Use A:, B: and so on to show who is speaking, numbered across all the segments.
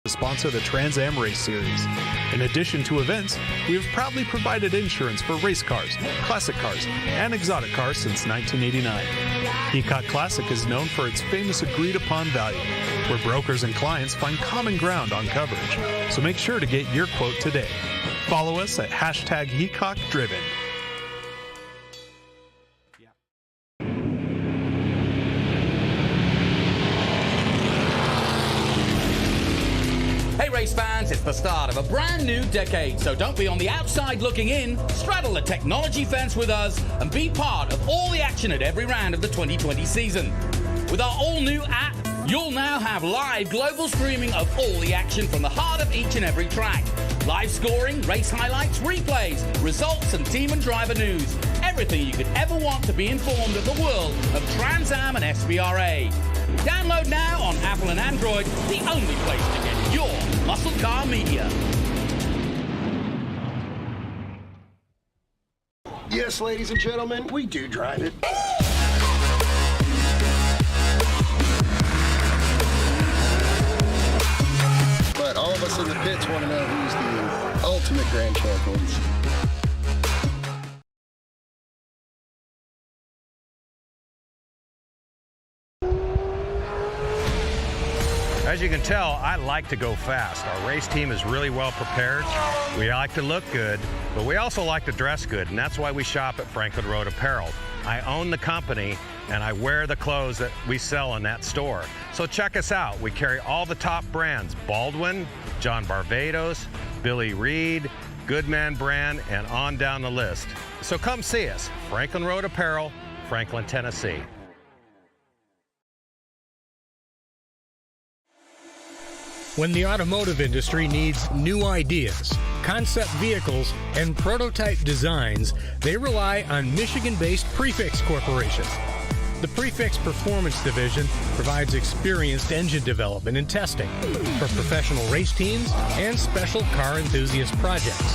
A: to sponsor the Trans Am Race Series. In addition to events, we have proudly provided insurance for race cars, classic cars, and exotic cars since 1989. Heacock Classic is known for its famous agreed-upon value, where brokers and clients find common ground on coverage. So make sure to get your quote today. Follow us at #HeacockDriven.
B: Hey race fans, it's the start of a brand new decade, so don't be on the outside looking in. Straddle the technology fence with us and be part of all the action at every round of the 2020 season. With our all-new app, you'll now have live global streaming of all the action from the heart of each and every track. Live scoring, race highlights, replays, results, and team and driver news. Everything you could ever want to be informed of the world of Trans Am and SVRA. Download now on Apple and Android, the only place to get your muscle car media.
C: Yes, ladies and gentlemen, we do drive it. But all of us in the pits want to know who's the ultimate grand champions.
D: As you can tell, I like to go fast. Our race team is really well prepared. We like to look good, but we also like to dress good, and that's why we shop at Franklin Road Apparel. I own the company, and I wear the clothes that we sell in that store. So check us out. We carry all the top brands: Baldwin, John Barbados, Billy Reed, Goodman brand, and on down the list. So come see us, Franklin Road Apparel, Franklin, Tennessee.
E: When the automotive industry needs new ideas, concept vehicles, and prototype designs, they rely on Michigan-based Prefix Corporation. The Prefix Performance Division provides experienced engine development and testing for professional race teams and special car enthusiast projects.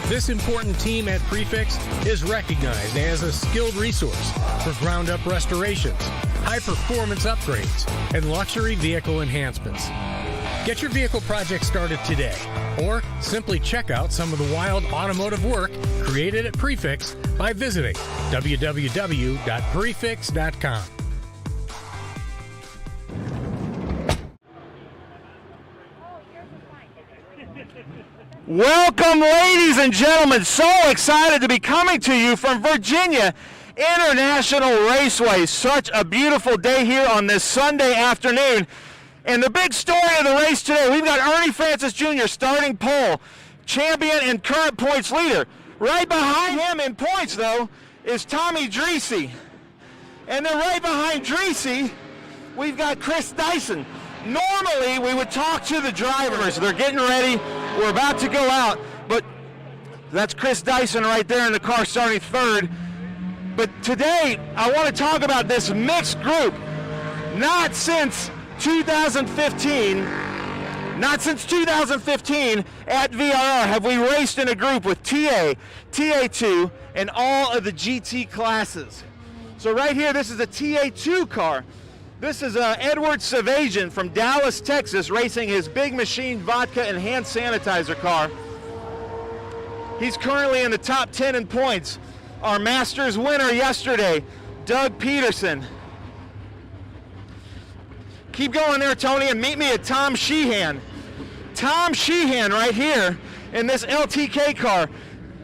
E: This important team at Prefix is recognized as a skilled resource for ground-up restorations, high-performance upgrades, and luxury vehicle enhancements. Get your vehicle project started today, or simply check out some of the wild automotive work created at Prefix by visiting www.prefix.com.
F: Welcome, ladies and gentlemen. So excited to be coming to you from Virginia International Raceway. Such a beautiful day here on this Sunday afternoon. And the big story of the race today, we've got Ernie Francis Jr. starting pole, champion and current points leader. Right behind him in points, though, is Tommy Dreese. And then right behind Dreese, we've got Chris Dyson. Normally, we would talk to the drivers. They're getting ready. We're about to go out. But that's Chris Dyson right there in the car starting third. But today, I want to talk about this mixed group. Not since 2015 at VRR have we raced in a group with TA, TA2, and all of the GT classes. So right here, this is a TA2 car. This is Edward Savajian from Dallas, Texas, racing his Big Machine vodka and hand sanitizer car. He's currently in the top 10 in points. Our Masters winner yesterday, Doug Peterson. Keep going there, Tony, and meet me at Tom Sheehan. Tom Sheehan right here in this LTK car.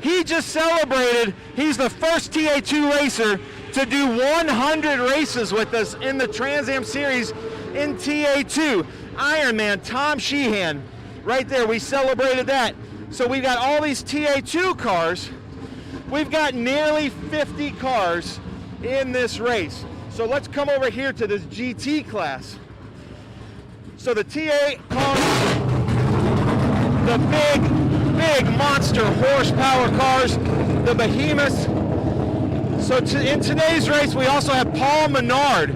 F: He just celebrated, he's the first TA2 racer to do 100 races with us in the Trans Am Series in TA2. Ironman Tom Sheehan, right there, we celebrated that. So we've got all these TA2 cars. We've got nearly 50 cars in this race. So let's come over here to this GT class. So the TA cars, the big monster horsepower cars, the behemoths. So in today's race, we also have Paul Menard.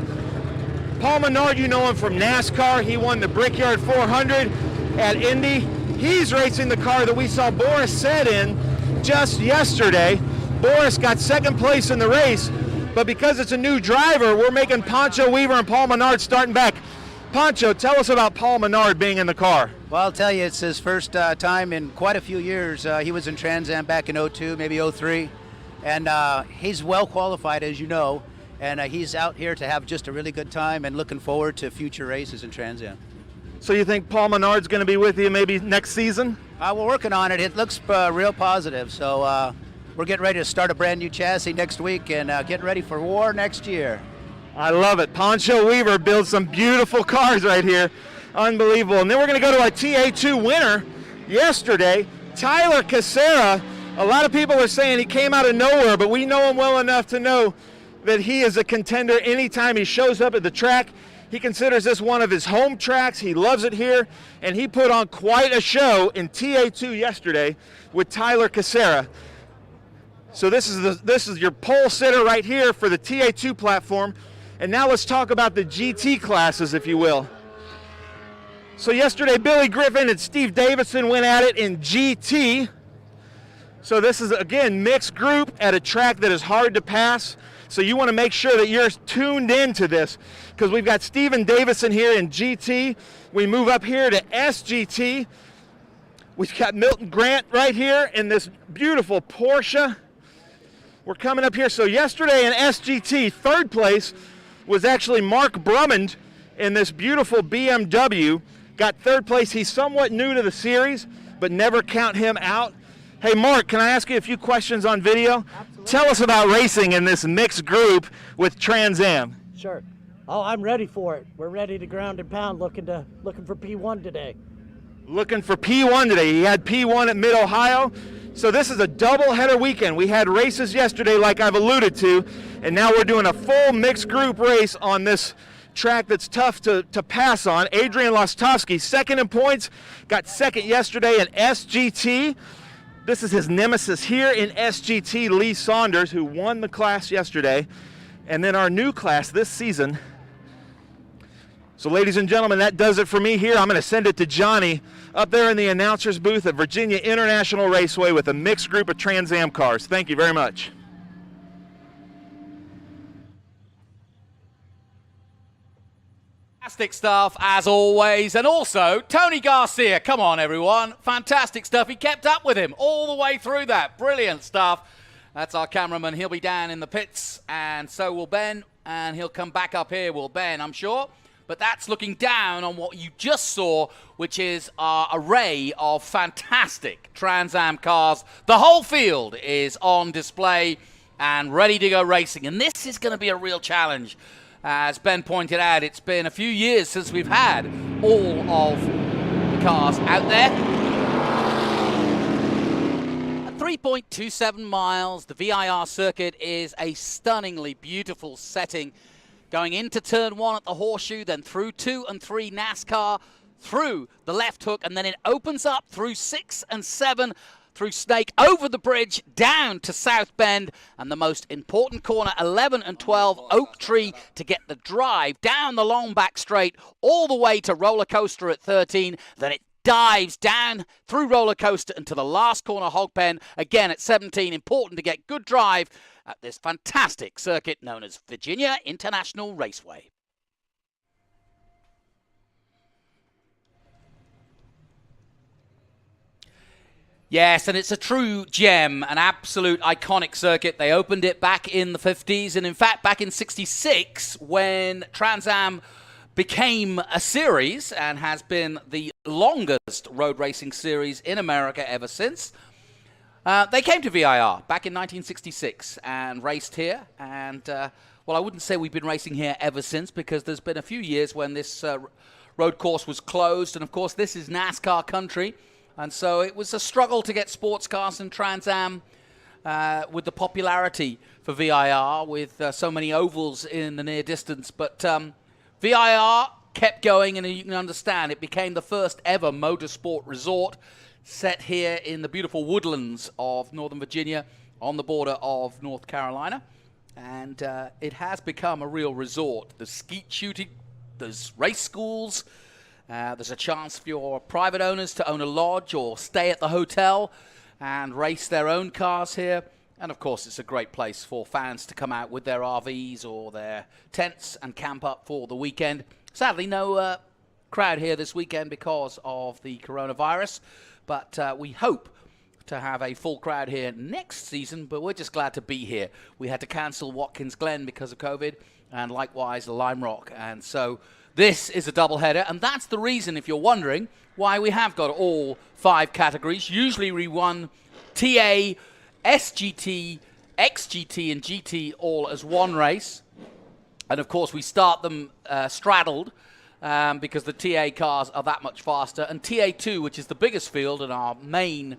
F: Paul Menard, you know him from NASCAR. He won the Brickyard 400 at Indy. He's racing the car that we saw Boris Said in just yesterday. Boris got second place in the race, but because it's a new driver, we're making Pancho Weaver and Paul Menard starting back. Pancho, tell us about Paul Menard being in the car.
G: Well, I'll tell you, it's his first time in quite a few years. He was in Trans Am back in 02, maybe 03. And he's well qualified, as you know. And he's out here to have just a really good time and looking forward to future races in Trans Am.
F: So you think Paul Menard's going to be with you maybe next season?
G: We're working on it. It looks real positive. So we're getting ready to start a brand new chassis next week and get ready for war next year.
F: I love it. Poncho Weaver builds some beautiful cars right here. Unbelievable. And then we're going to go to our TA2 winner yesterday, Tyler Casera. A lot of people are saying he came out of nowhere, but we know him well enough to know that he is a contender anytime he shows up at the track. He considers this one of his home tracks. He loves it here, and he put on quite a show in TA2 yesterday with Tyler Casera. So this is your pole sitter right here for the TA2 platform. And now let's talk about the GT classes, if you will. So yesterday, Billy Griffin and Steve Davidson went at it in GT. So this is, again, mixed group at a track that is hard to pass. So you want to make sure that you're tuned into this, because we've got Steven Davison here in GT. We move up here to SGT. We've got Milton Grant right here in this beautiful Porsche. We're coming up here. So yesterday in SGT, third place was actually Mark Brummond in this beautiful BMW. Got third place. He's somewhat new to the series, but never count him out. Hey, Mark, can I ask you a few questions on video?
H: Absolutely.
F: Tell us about racing in this mixed group with Trans Am.
H: Sure. Oh, I'm ready for it. We're ready to ground and pound, looking for P1 today.
F: Looking for P1 today. He had P1 at Mid-Ohio. So this is a double-header weekend. We had races yesterday, like I've alluded to, and now we're doing a full mixed group race on this track that's tough to pass on. Adrian Lostowski, second in points, got second yesterday in SGT. This is his nemesis here in SGT, Lee Saunders, who won the class yesterday. And then our new class this season. So ladies and gentlemen, that does it for me here. I'm going to send it to Johnny up there in the announcer's booth at Virginia International Raceway with a mixed group of Trans Am cars. Thank you very much.
B: Fantastic stuff, as always. And also, Tony Garcia. Come on, everyone. Fantastic stuff. He kept up with him all the way through that. Brilliant stuff. That's our cameraman. He'll be down in the pits, and so will Ben. And he'll come back up here, will Ben, I'm sure. But that's looking down on what you just saw, which is our array of fantastic Trans Am cars. The whole field is on display and ready to go racing. And this is going to be a real challenge. As Ben pointed out, it's been a few years since we've had all of the cars out there. At 3.27 miles, the VIR circuit is a stunningly beautiful setting. Going into turn 1 at the Horseshoe, then through 2 and 3 NASCAR, through the left hook, and then it opens up through 6 and 7, through Snake, over the bridge, down to South Bend, and the most important corner, 11 and 12, Oak Tree, to get the drive down the long back straight, all the way to Roller Coaster at 13, then it dives down through Roller Coaster into the last corner, Hog Pen, again at 17, important to get good drive at this fantastic circuit known as Virginia International Raceway. Yes, and it's a true gem, an absolute iconic circuit. They opened it back in the 50s, and in fact back in 66 when Trans Am became a series and has been the longest road racing series in America ever since. They came to VIR back in 1966 and raced here, and well, I wouldn't say we've been racing here ever since, because there's been a few years when this road course was closed, and of course this is NASCAR country. And so it was a struggle to get sports cars and Trans Am with the popularity for VIR, with so many ovals in the near distance. But VIR kept going, and you can understand it became the first ever motorsport resort set here in the beautiful woodlands of Northern Virginia on the border of North Carolina. And it has become a real resort. There's skeet shooting, there's race schools. There's a chance for your private owners to own a lodge or stay at the hotel and race their own cars here. And of course, it's a great place for fans to come out with their RVs or their tents and camp up for the weekend. Sadly, no crowd here this weekend because of the coronavirus, but we hope to have a full crowd here next season, but we're just glad to be here. We had to cancel Watkins Glen because of COVID, and likewise Lime Rock, and so this is a doubleheader, and that's the reason, if you're wondering, why we have got all 5 categories. Usually we run TA, SGT, XGT, and GT all as one race, and of course we start them straddled because the TA cars are that much faster, and TA2, which is the biggest field and our main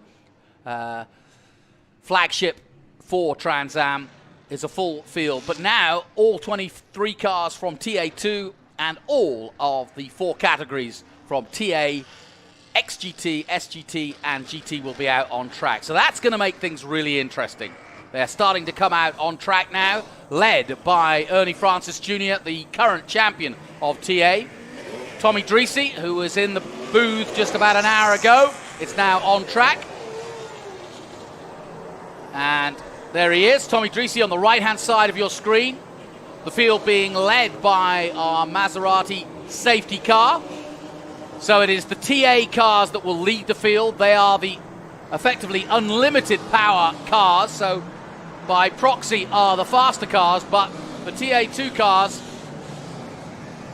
B: flagship for Trans Am, is a full field. But now all 23 cars from TA2 and all of the 4 categories from TA, XGT, SGT, and GT will be out on track. So that's going to make things really interesting. They're starting to come out on track now, led by Ernie Francis Jr., the current champion of TA. Tommy Dreese, who was in the booth just about an hour ago, is now on track. And there he is, Tommy Dreese on the right-hand side of your screen. The field being led by our Maserati safety car. So it is the TA cars that will lead the field. They are the effectively unlimited power cars, so by proxy are the faster cars, but the TA2 cars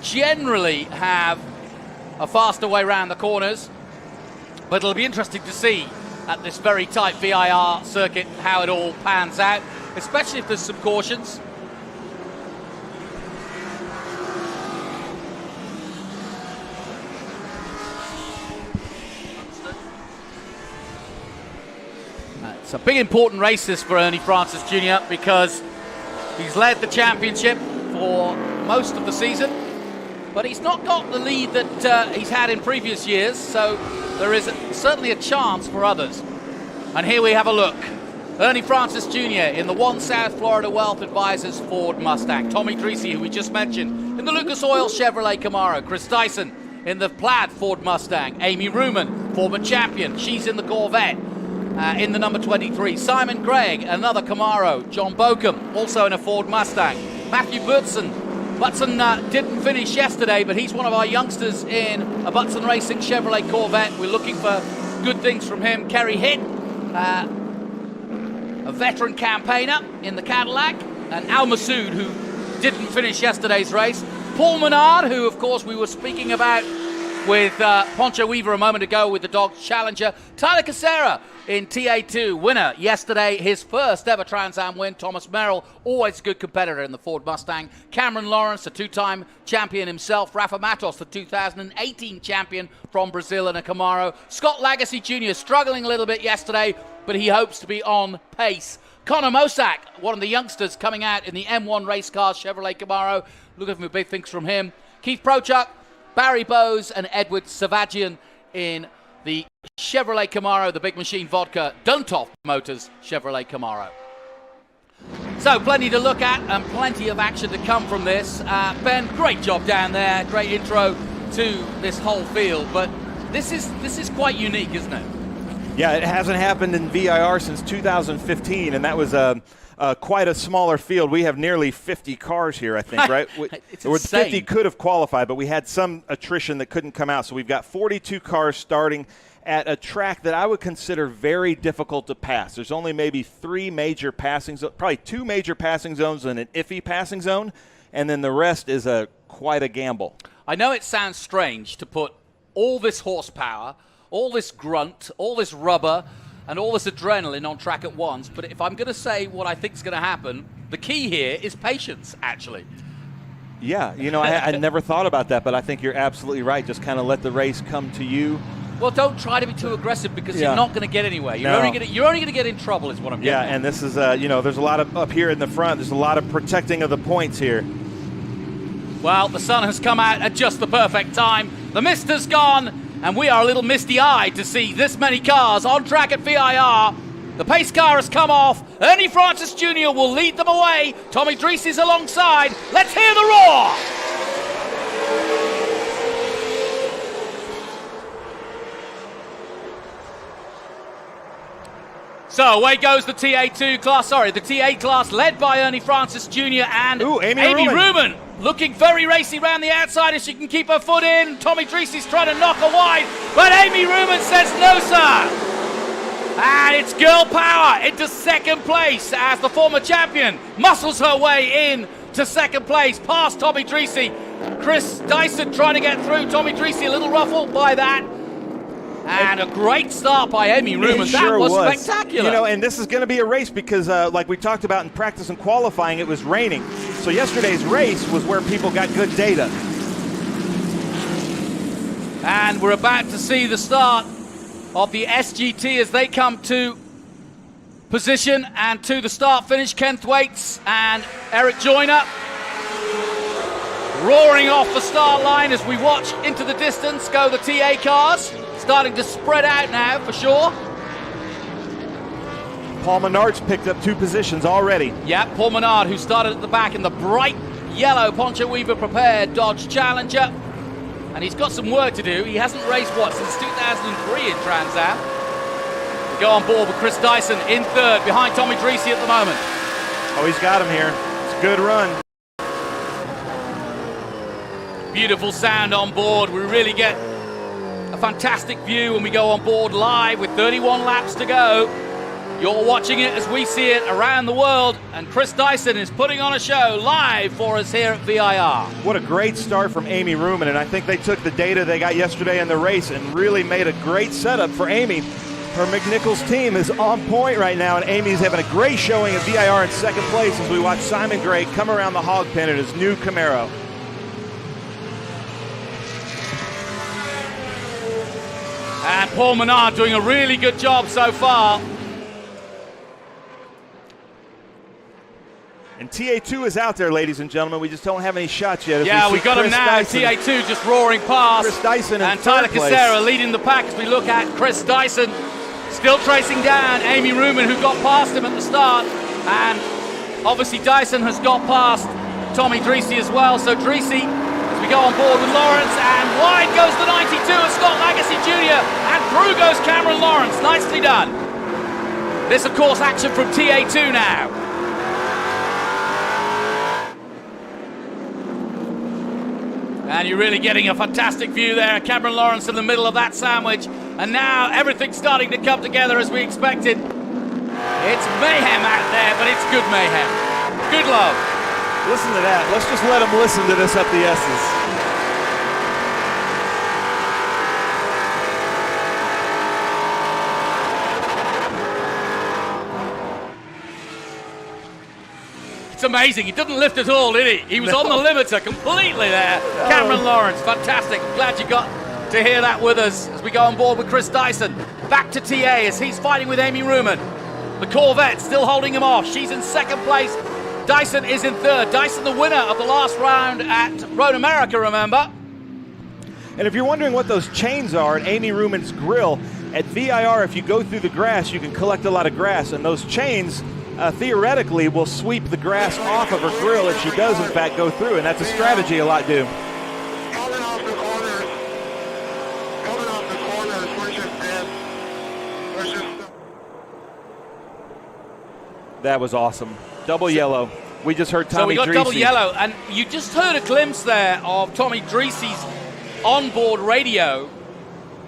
B: generally have a faster way around the corners. But it'll be interesting to see at this very tight VIR circuit how it all pans out, especially if there's some cautions. It's a big important race this for Ernie Francis Jr. because he's led the championship for most of the season, but he's not got the lead that he's had in previous years, so there is certainly a chance for others. And here we have a look. Ernie Francis Jr. in the One South Florida Wealth Advisors Ford Mustang. Tommy Dreese, who we just mentioned, in the Lucas Oil Chevrolet Camaro. Chris Dyson in the plaid Ford Mustang. Amy Ruman, former champion, she's in the Corvette. In the number 23, Simon Gregg, another Camaro. John Bokum, also in a Ford Mustang. Matthew Butson didn't finish yesterday, but he's one of our youngsters in a Butson Racing Chevrolet Corvette. We're looking for good things from him. Kerry Hitt, a veteran campaigner in the Cadillac. And Al Masood, who didn't finish yesterday's race. Paul Menard, who, of course, we were speaking about with Poncho Weaver a moment ago with the Dodge Challenger. Tyler Casera in TA2, winner yesterday, his first ever Trans Am win. Thomas Merrill, always a good competitor in the Ford Mustang. Cameron Lawrence, a 2-time champion himself. Rafa Matos, the 2018 champion from Brazil in a Camaro. Scott Lagasse Jr. struggling a little bit yesterday, but he hopes to be on pace. Connor Mosack, one of the youngsters coming out in the M1 race cars Chevrolet Camaro. Looking for big things from him. Keith Prochuk, Barry Bowes, and Edward Savagian in the Chevrolet Camaro, the Big Machine Vodka Duntov Motors Chevrolet Camaro. So plenty to look at and plenty of action to come from this. Ben, great job down there. Great intro to this whole field. But this is quite unique, isn't it?
F: Yeah, it hasn't happened in VIR since 2015, and that was quite a smaller field. We have nearly 50 cars here, I think, right?
B: It's insane.
F: 50 could have qualified, but we had some attrition that couldn't come out. So we've got 42 cars starting at a track that I would consider very difficult to pass. There's only maybe 3 major passing zones, probably 2 major passing zones and an iffy passing zone, and then the rest is quite a gamble.
B: I know it sounds strange to put all this horsepower, all this grunt, all this rubber, and all this adrenaline on track at once, but if I'm going to say what I think is going to happen, the key here is patience, actually.
F: Yeah, I never thought about that, but I think you're absolutely right. Just kind of let the race come to you.
B: Well, don't try to be too aggressive because you're not going to get anywhere. You're only going to get in trouble is what I'm getting at.
F: And this is, there's a lot of, up here in the front, there's a lot of protecting of the points here.
B: Well, the sun has come out at just the perfect time. The mist has gone. And we are a little misty-eyed to see this many cars on track at VIR. The pace car has come off. Ernie Francis Jr. will lead them away. Tommy Dreese is alongside. Let's hear the roar! So away goes the TA2 class, the TA class led by Ernie Francis Jr. and Amy Ruman. Looking very racy around the outside if she can keep her foot in. Tommy Dreesy's trying to knock her wide, but Amy Ruman says no, sir. And it's girl power into second place as the former champion muscles her way in to second place past Tommy Dreesy. Chris Dyson trying to get through. Tommy Dreesy a little ruffled by that. And a great start by Amy Ruman. That was spectacular.
F: You know, and this is going to be a race because, like we talked about in practice and qualifying, it was raining. So yesterday's race was where people got good data.
B: And we're about to see the start of the SGT as they come to position and to the start finish. Ken Thwaites and Eric Joyner roaring off the start line as we watch into the distance go the TA cars. Starting to spread out now for sure.
F: Paul Menard's picked up 2 positions already.
B: Yeah, Paul Menard, who started at the back in the bright yellow Poncho Weaver prepared Dodge Challenger. And he's got some work to do. He hasn't raced, since 2003 in Trans Am. We go on board with Chris Dyson in third, behind Tommy Dreesy at the moment.
F: Oh, he's got him here. It's a good run.
B: Beautiful sound on board. We really get a fantastic view when we go on board live with 31 laps to go. You're watching it as we see it around the world, and Chris Dyson is putting on a show live for us here at VIR.
F: What a great start from Amy Ruman, and I think they took the data they got yesterday in the race and really made a great setup for Amy. Her McNichols team is on point right now, and Amy's having a great showing at VIR in second place as we watch Simon Gray come around the hog pen in his new Camaro.
B: And Paul Menard doing a really good job so far.
F: And TA2 is out there, ladies and gentlemen. We just don't have any shots yet.
B: Yeah, we got him now. Dyson. TA2 just roaring past.
F: Chris Dyson
B: and Tyler Casera leading the pack as we look at Chris Dyson. Still tracing down Amy Ruman, who got past him at the start. And obviously Dyson has got past Tommy Dreesy as well. So Dreesy, as we go on board with Lawrence, and wide goes the 92 of Scott Lagasse Jr. And through goes Cameron Lawrence. Nicely done. This, of course, action from TA2 now. And you're really getting a fantastic view there. Cameron Lawrence in the middle of that sandwich. And now everything's starting to come together as we expected. It's mayhem out there, but it's good mayhem. Good love.
F: Listen to that. Let's just let them listen to this up the S's.
B: It's amazing. He didn't lift at all, did he? He was on the limiter completely there. Cameron Lawrence, fantastic. I'm glad you got to hear that with us as we go on board with Chris Dyson. Back to TA as he's fighting with Amy Ruman. The Corvette still holding him off. She's in second place. Dyson is in third. Dyson, the winner of the last round at Road America, remember?
F: And if you're wondering what those chains are at Amy Ruman's grill, at VIR, if you go through the grass, you can collect a lot of grass. And those chains theoretically will sweep the grass off of her grill if she does in fact go through, and that's a strategy a lot do.
I: Coming off the corners, we're just
F: That was awesome. Double yellow. We just heard Tommy Dreesy.
B: So we got double yellow, and you just heard a glimpse there of Tommy Dreesy's onboard radio.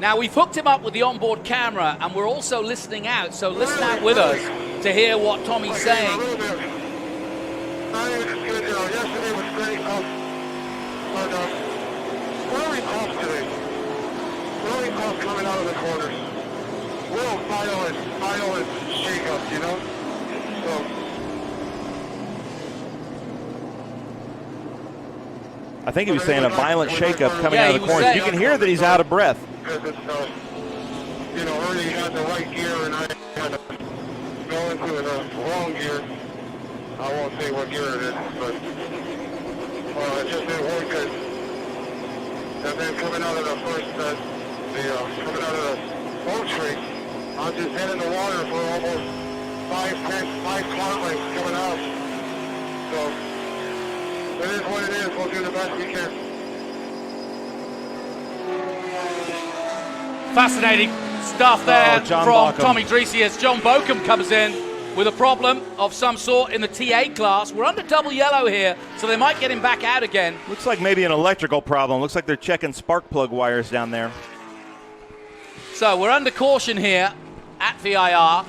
B: Now we've hooked him up with the onboard camera, and we're also listening out, so listen out with us to hear what Tommy's saying.
I: yesterday was great, but really tough today. Really tough coming out of the corners. Real violent shake-ups, you know? So
F: I think he was saying a violent shake-up coming out of the corners. You can hear that he's out of breath.
I: Because it's, Ernie had the right gear and I had to go into the wrong gear. I won't say what gear it is, but it just didn't work good. And then coming out of the first, coming out of the boat race, I was just heading the water for almost 5 clock lengths coming out. So it is what it is. We'll do the best we can.
B: Fascinating. stuff there
F: John
B: from
F: Baucom.
B: Tommy Dreese as John Baucom comes in with a problem of some sort in the TA class. We're under double yellow here, so they might get him back out again.
F: Looks like maybe an electrical problem. Looks like they're checking spark plug wires down there.
B: So we're under caution here at VIR.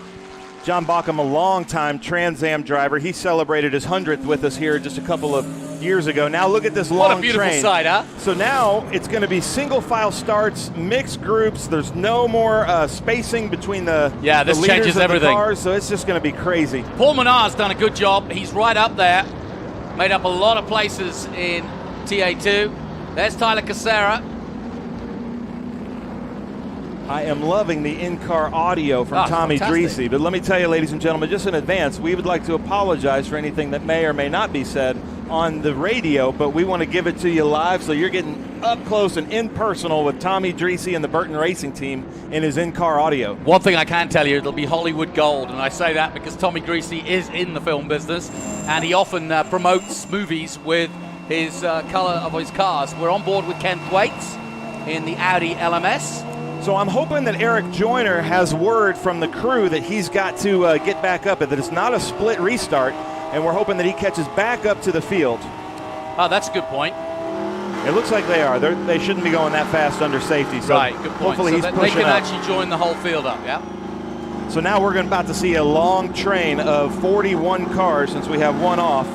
F: John Baucom, a long-time Trans Am driver. He celebrated his 100th with us here just a couple of years ago. Now look at this long train.
B: What a beautiful sight, huh?
F: So now it's going to be single-file starts, mixed groups. There's no more spacing between the
B: this
F: leaders
B: changes
F: of
B: everything.
F: The cars, so it's just going to be crazy.
B: Paul Menard's done a good job. He's right up there. Made up a lot of places in TA2. There's Tyler Casera.
F: I am loving the in-car audio from Tommy Dreese. But let me tell you, ladies and gentlemen, just in advance, we would like to apologize for anything that may or may not be said on the radio, but we want to give it to you live, so you're getting up close and impersonal with Tommy Dreese and the Burton Racing team in his in-car audio.
B: One thing I can tell you, it'll be Hollywood gold, and I say that because Tommy Dreese is in the film business, and he often promotes movies with his color of his cars. We're on board with Ken Thwaites in the Audi LMS.
F: So I'm hoping that Eric Joyner has word from the crew that he's got to get back up, that it's not a split restart, and we're hoping that he catches back up to the field.
B: Oh, that's a good point.
F: It looks like they are. They shouldn't be going that fast under safety. So
B: right, good point.
F: Hopefully
B: so
F: he's
B: that
F: pushing
B: they can
F: up.
B: actually join the whole field up, yeah?
F: So now we're about to see a long train of 41 cars, since we have one off,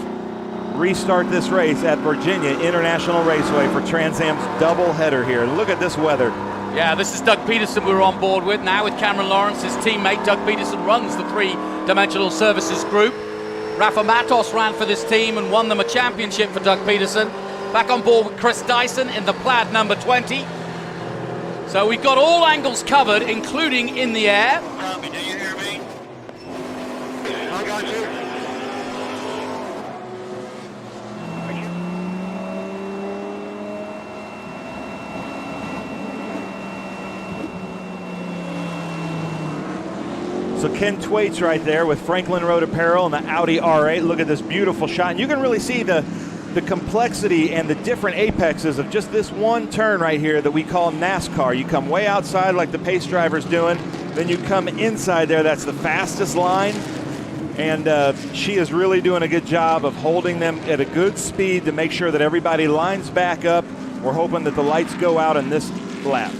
F: restart this race at Virginia International Raceway for Trans Am's doubleheader here. Look at this weather.
B: Yeah, this is Doug Peterson we're on board with now with Cameron Lawrence, his teammate. Doug Peterson runs the three-dimensional services group. Rafa Matos ran for this team and won them a championship for Doug Peterson. Back on board with Chris Dyson in the plaid number 20. So we've got all angles covered, including in the air.
I: Tommy, do you hear me? I got you.
F: So Ken Thwaites right there with Franklin Road Apparel and the Audi R8. Look at this beautiful shot. And you can really see the complexity and the different apexes of just this one turn right here that we call NASCAR. You come way outside like the pace driver's doing, then you come inside there. That's the fastest line. And she is really doing a good job of holding them at a good speed to make sure that everybody lines back up. We're hoping that the lights go out in this lap.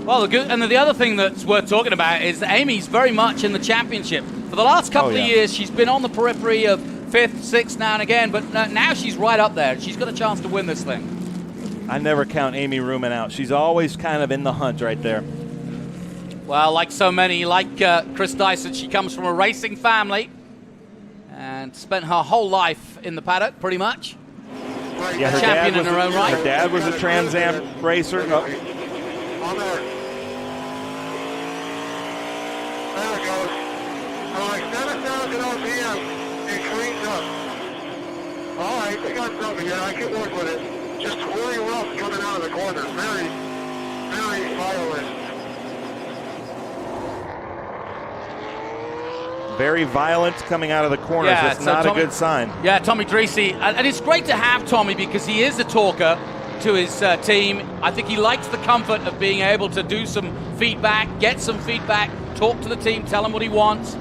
B: Well, the other thing that's worth talking about is that Amy's very much in the championship. For the last couple of years, she's been on the periphery of 5th, 6th now and again, but now she's right up there. She's got a chance to win this thing.
F: I never count Amy Ruman out. She's always kind of in the hunt right there.
B: Well, like so many, like Chris Dyson, she comes from a racing family and spent her whole life in the paddock, pretty much.
F: Yeah, her
B: champion in her own right.
F: Her dad was a Trans Am racer.
I: On there. There it goes. I'm like 7,000 RPM and cleans up. All right, they got something here. I can work with it. Just really rough coming out of the corner. Very, very violent.
F: Very violent coming out of the corners.
B: Yeah,
F: That's
B: so
F: not
B: Tommy,
F: a good sign.
B: Yeah, Tommy Dreese. And it's great to have Tommy because he is a talker to his team. I think he likes the comfort of being able to do some feedback, get some feedback, talk to the team, tell him what he wants,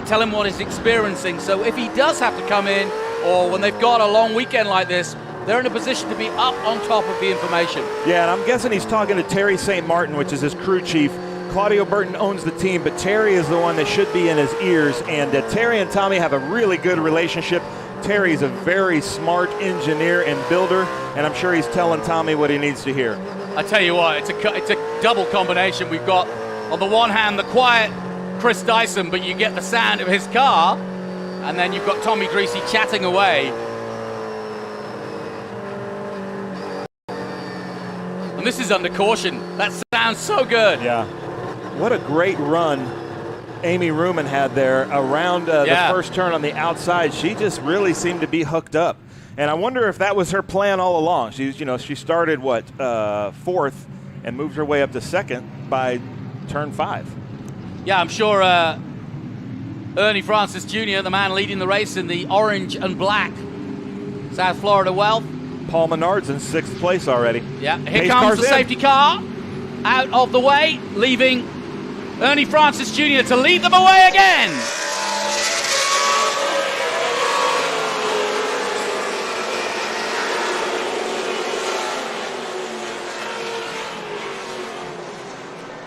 B: tell him what he's experiencing. So if he does have to come in, or when they've got a long weekend like this, they're in a position to be up on top of the information.
F: Yeah, and I'm guessing he's talking to Terry St. Martin, which is his crew chief. Claudio Burton owns the team, but Terry is the one that should be in his ears. And Terry and Tommy have a really good relationship. Terry's a very smart engineer and builder, and I'm sure he's telling Tommy what he needs to hear.
B: I tell you what, it's a double combination. We've got, on the one hand, the quiet Chris Dyson, but you get the sound of his car, and then you've got Tommy Dreese chatting away. And this is under caution. That sounds so good.
F: Yeah. What a great run Amy Ruman had there around the first turn on the outside. She just really seemed to be hooked up. And I wonder if that was her plan all along. She started, fourth and moved her way up to second by turn 5. Yeah,
B: I'm sure Ernie Francis Jr., the man leading the race in the orange and black South Florida Wealth.
F: Paul Menard's in 6th place already.
B: Yeah, here comes the safety car out of the way, leaving Ernie Francis Jr. to lead them away again.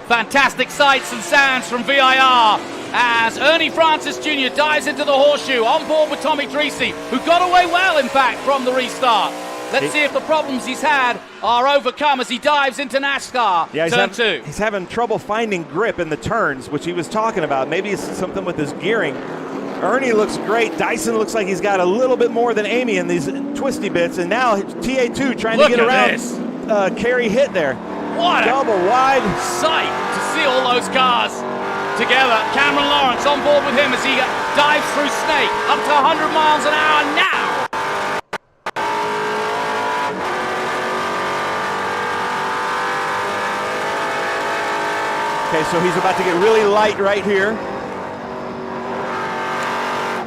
B: Fantastic sights and sounds from VIR as Ernie Francis Jr. dives into the horseshoe on board with Tommy Treacy, who got away well, in fact, from the restart. Let's see if the problems he's had are overcome as he dives into NASCAR.
F: Yeah,
B: turn 2.
F: He's having trouble finding grip in the turns, which he was talking about. Maybe it's something with his gearing. Ernie looks great. Dyson looks like he's got a little bit more than Amy in these twisty bits. And now TA2 trying to get around Kerry Hitt there.
B: What
F: double wide
B: sight to see all those cars together. Cameron Lawrence on board with him as he dives through Snake up to 100 miles an hour now.
F: Okay, so he's about to get really light right here.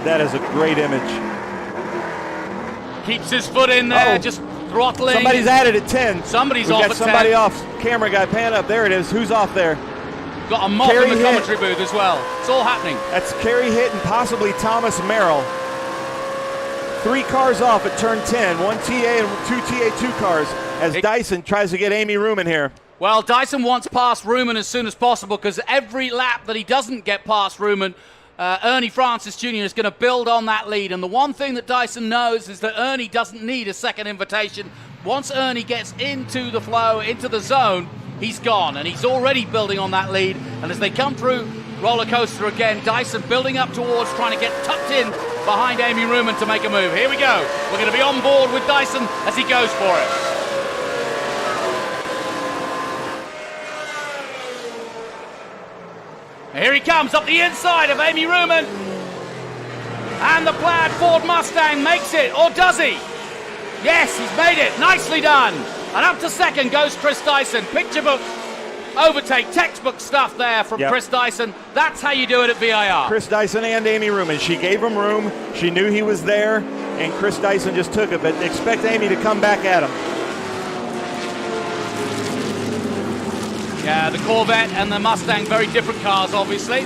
F: That is a great image.
B: Keeps his foot in there, just throttling.
F: Somebody's added at 10.
B: Somebody's
F: We've
B: off
F: got
B: at
F: somebody
B: 10.
F: off. Camera guy, pan up. There it is. Who's off there?
B: Got a mop
F: Kerry
B: in the
F: Hitt.
B: commentary booth as well. It's all happening.
F: That's Kerry Hitt and possibly Thomas Merrill. 3 cars off at turn 10. 1 TA and 2 TA2 cars as Dyson tries to get Amy Ruman here.
B: Well, Dyson wants past Ruman as soon as possible because every lap that he doesn't get past Ruman, Ernie Francis Jr. is going to build on that lead. And the one thing that Dyson knows is that Ernie doesn't need a second invitation. Once Ernie gets into the flow, into the zone, he's gone. And he's already building on that lead. And as they come through roller coaster again, Dyson building up towards trying to get tucked in behind Amy Ruman to make a move. Here we go. We're going to be on board with Dyson as he goes for it. Here he comes up the inside of Amy Ruman. And the plaid Ford Mustang makes it, or does he? Yes, he's made it. Nicely done. And up to second goes Chris Dyson. Picture book overtake, textbook stuff there from Chris Dyson. That's how you do it at VIR.
F: Chris Dyson and Amy Ruman. She gave him room. She knew he was there, and Chris Dyson just took it. But expect Amy to come back at him.
B: Yeah, the Corvette and the Mustang, very different cars, obviously.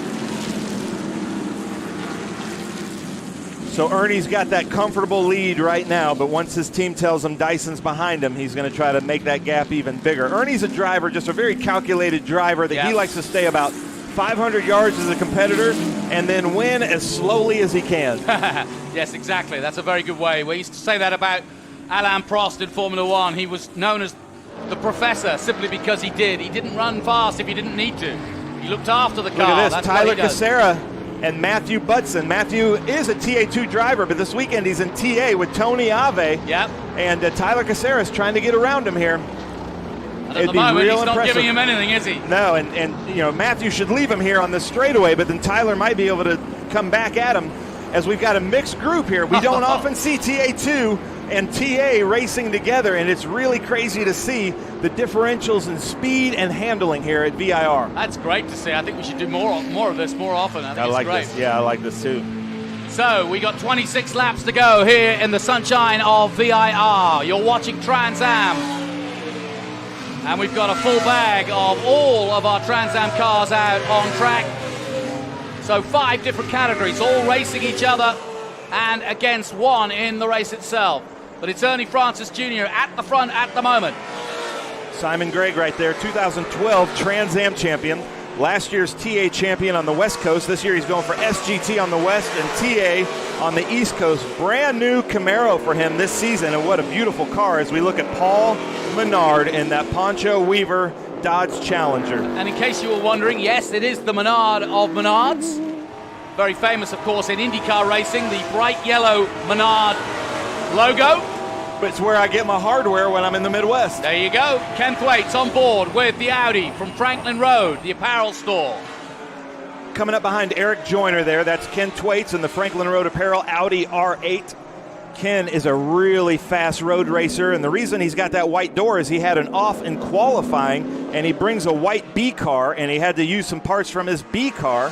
F: So Ernie's got that comfortable lead right now, but once his team tells him Dyson's behind him, he's going to try to make that gap even bigger. Ernie's a driver, just a very calculated driver that he likes to stay about 500 yards as a competitor and then win as slowly as he can.
B: Yes, exactly. That's a very good way. We used to say that about Alain Prost in Formula One. He was known as the professor simply because he didn't run fast if he didn't need to. He looked after the car.
F: Look at this,
B: That's
F: Tyler
B: what he does.
F: Cassera and Matthew Butson. Matthew is a TA2 driver, but this weekend he's in TA with Tony Ave.
B: Yep.
F: And Tyler Cassera is trying to get around him here.
B: And at the moment, he's not giving him anything, is he?
F: No, and you know, Matthew should leave him here on the straightaway, but then Tyler might be able to come back at him as we've got a mixed group here. We don't often see TA2 and TA racing together, and it's really crazy to see the differentials in speed and handling here at VIR.
B: That's great to see. I think we should do more of this more often. I think
F: I like
B: it's great.
F: this. Yeah, I like this too.
B: So we got 26 laps to go here in the sunshine of VIR. You're watching Trans Am. And we've got a full bag of all of our Trans Am cars out on track. So 5 different categories, all racing each other and against one in the race itself. But it's Ernie Francis Jr. at the front at the moment.
F: Simon Gregg right there, 2012 Trans Am champion. Last year's TA champion on the West Coast. This year he's going for SGT on the West and TA on the East Coast. Brand new Camaro for him this season, and what a beautiful car as we look at Paul Menard in that Poncho Weaver Dodge Challenger.
B: And in case you were wondering, yes, it is the Menard of Menards. Very famous, of course, in IndyCar racing, the bright yellow Menard logo.
F: But it's where I get my hardware when I'm in the Midwest.
B: There you go. Ken Thwaites on board with the Audi from Franklin Road, the apparel store.
F: Coming up behind Eric Joyner there, that's Ken Thwaites in the Franklin Road Apparel Audi R8. Ken is a really fast road racer, and the reason he's got that white door is he had an off in qualifying, and he brings a white B car, and he had to use some parts from his B car.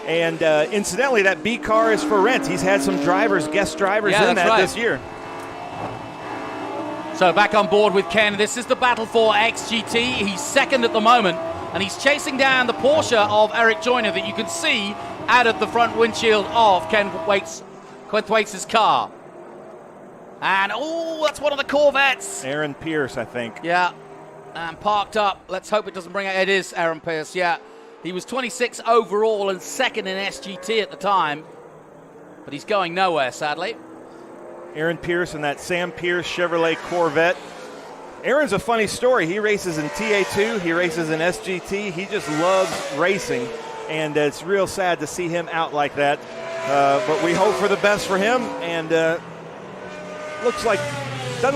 F: And incidentally, that B car is for rent. He's had some drivers, guest drivers in that this year.
B: So back on board with Ken. This is the battle for XGT. He's second at the moment and he's chasing down the Porsche of Eric Joyner that you can see out of the front windshield of Ken Thwaites' car. And, that's one of the Corvettes.
F: Aaron Pierce, I think.
B: Yeah, and parked up. Let's hope it doesn't bring out. It is Aaron Pierce, yeah. He was 26 overall and second in SGT at the time, but he's going nowhere, sadly.
F: Aaron Pierce and that Sam Pierce Chevrolet Corvette. Aaron's a funny story. He races in TA2, he races in SGT. He just loves racing, and it's real sad to see him out like that. But we hope for the best for him, and doesn't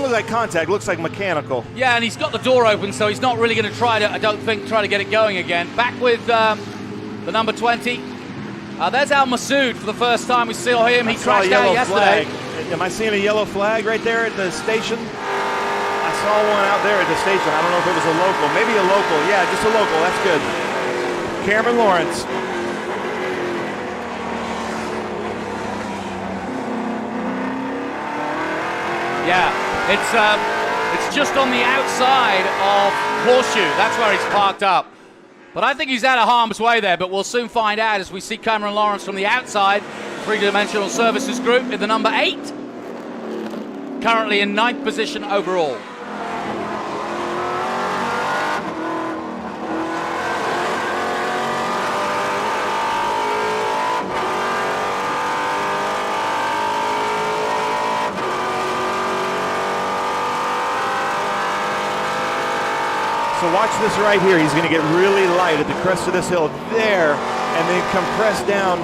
F: look like contact, looks like mechanical.
B: Yeah, and he's got the door open, so he's not really going to try to get it going again. Back with the number 20. There's Al Masood for the first time we saw him. He crashed out yesterday.
F: Flag. Am I seeing a yellow flag right there at the station? I saw one out there at the station. I don't know if it was a local. Maybe a local. Yeah, just a local. That's good. Cameron Lawrence.
B: Yeah, it's just on the outside of Horseshoe. That's where he's parked up. But I think he's out of harm's way there, but we'll soon find out as we see Cameron Lawrence from the outside. Three-Dimensional Services Group in the number 8. Currently in 9th position overall.
F: So watch this right here. He's going to get really light at the crest of this hill there, and then compress down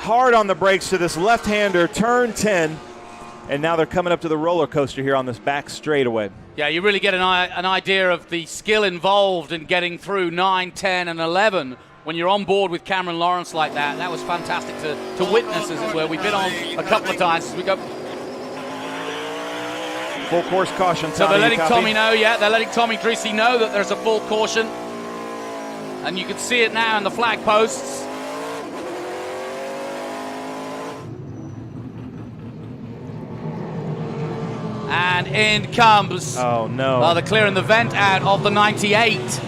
F: hard on the brakes to this left-hander, turn 10, and now they're coming up to the roller coaster here on this back straightaway.
B: Yeah, you really get an idea of the skill involved in getting through 9, 10, and 11 when you're on board with Cameron Lawrence like that. That was fantastic to witness, as it were. We've been on a couple of times as we go.
F: Full course caution.
B: So they're letting Tommy know, they're letting Tommy Dreesy know that there's a full caution. And you can see it now in the flag posts. And in comes.
F: Oh, no.
B: They're clearing the vent out of the 98.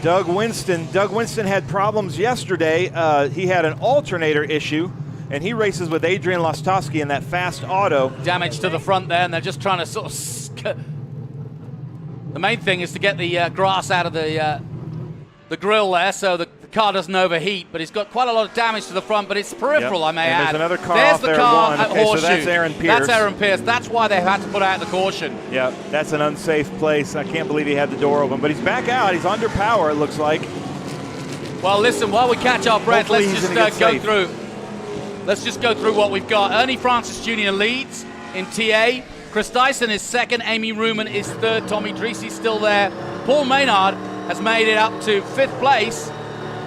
F: Doug Winston. Doug Winston had problems yesterday. He had an alternator issue, and he races with Adrian Lostowski in that fast auto.
B: Damage to the front there, and they're just trying to sort of... The main thing is to get the grass out of the grill there so the car doesn't overheat, but he's got quite a lot of damage to the front, but it's peripheral, I may add.
F: There's another car
B: There's
F: off
B: the
F: there,
B: car
F: one.
B: at
F: Okay,
B: Horseshoe.
F: so that's Aaron Pierce.
B: That's Aaron Pierce. That's why they had to put out the caution.
F: Yeah, that's an unsafe place. I can't believe he had the door open, but he's back out. He's under power, it looks like.
B: Well, listen, while we catch our breath,
F: Hopefully
B: let's
F: he's
B: just
F: gonna
B: go
F: get
B: through. Let's just go through what we've got. Ernie Francis Jr. leads in TA. Chris Dyson is second. Amy Ruman is third. Tommy Dreesy's still there. Paul Maynard has made it up to 5th place.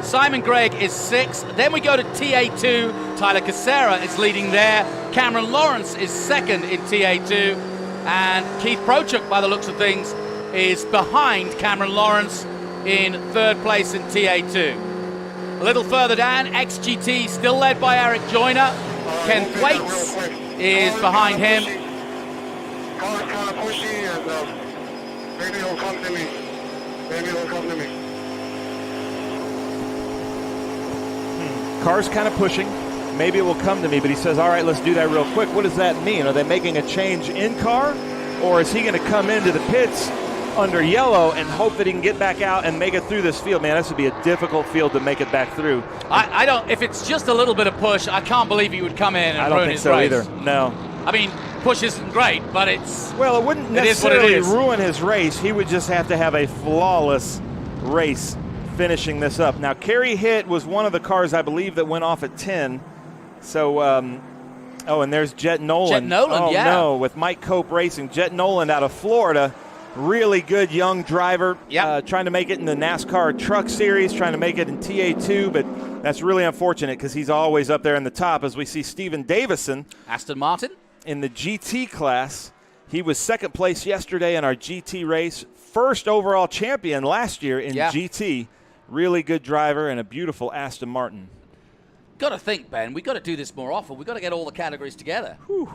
B: Simon Gregg is 6th. Then we go to TA2. Tyler Casera is leading there. Cameron Lawrence is 2nd in TA2. And Keith Prochuk, by the looks of things, is behind Cameron Lawrence in 3rd place in TA2. A little further down, XGT still led by Eric Joyner. Ken Thwaites is behind him.
I: Car's kind of pushy, and maybe it'll come to me. Maybe it'll come to me.
F: Car's kind of pushing. Maybe it will come to me, but he says, all right, let's do that real quick. What does that mean? Are they making a change in car? Or is he going to come into the pits under yellow and hope that he can get back out and make it through this field? Man, this would be a difficult field to make it back through.
B: I don't, if it's just a little bit of push, I can't believe he would come in and ruin his race.
F: I don't think so either, no.
B: I mean, push isn't great, but it's...
F: Well, it wouldn't necessarily ruin his race. He would just have to have a flawless race finishing this up. Now, Kerry Hitt was one of the cars, I believe, that went off at 10. So, and there's Jet Nolan.
B: Jet Nolan,
F: yeah. Oh, no, with Mike Cope Racing. Jet Nolan out of Florida. Really good young driver.
B: Yep.
F: Trying to make it in the NASCAR Truck Series, trying to make it in TA2, but that's really unfortunate because he's always up there in the top. As we see Stephen Davison.
B: Aston Martin.
F: In the GT class. He was 2nd place yesterday in our GT race. First overall champion last year in GT. Really good driver and a beautiful Aston Martin.
B: Got to think, Ben, we got to do this more often. We got to get all the categories together.
F: Whew.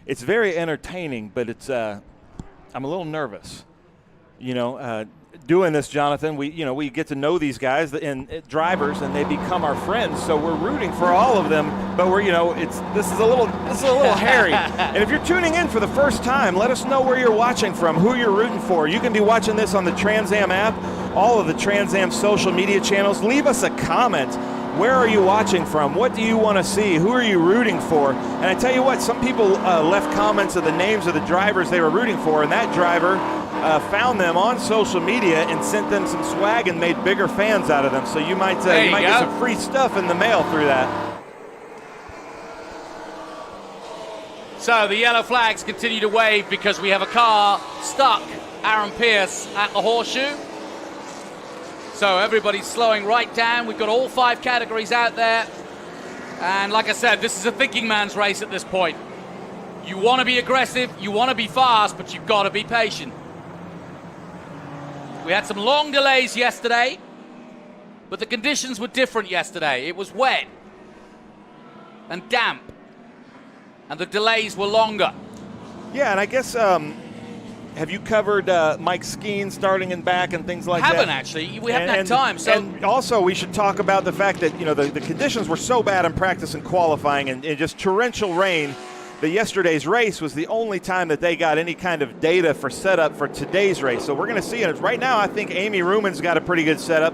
F: It's very entertaining, but it's I'm a little nervous. You know, doing this, Jonathan, we get to know these guys and drivers, and they become our friends. So we're rooting for all of them, but this is a little hairy. And if you're tuning in for the first time, let us know where you're watching from, who you're rooting for. You can be watching this on the Trans Am app, all of the Trans Am social media channels. Leave us a comment. Where are you watching from? What do you want to see? Who are you rooting for? And I tell you what, some people left comments of the names of the drivers they were rooting for, and that driver found them on social media and sent them some swag and made bigger fans out of them. So you might get some free stuff in the mail through that.
B: So the yellow flags continue to wave because we have a car stuck, Aaron Pierce, at the horseshoe. So everybody's slowing right down. We've got all 5 categories out there. And like I said, this is a thinking man's race at this point. You want to be aggressive, you want to be fast, but you've got to be patient. We had some long delays yesterday, but the conditions were different yesterday. It was wet and damp, and the delays were longer.
F: Yeah, and I guess... have you covered Mike Skeen starting and back and things like that?
B: Haven't actually. We haven't had time. So
F: and also we should talk about the fact that the conditions were so bad in practice and qualifying, and just torrential rain. That yesterday's race was the only time that they got any kind of data for setup for today's race. So we're going to see it. Right now, I think Amy Ruman's got a pretty good setup.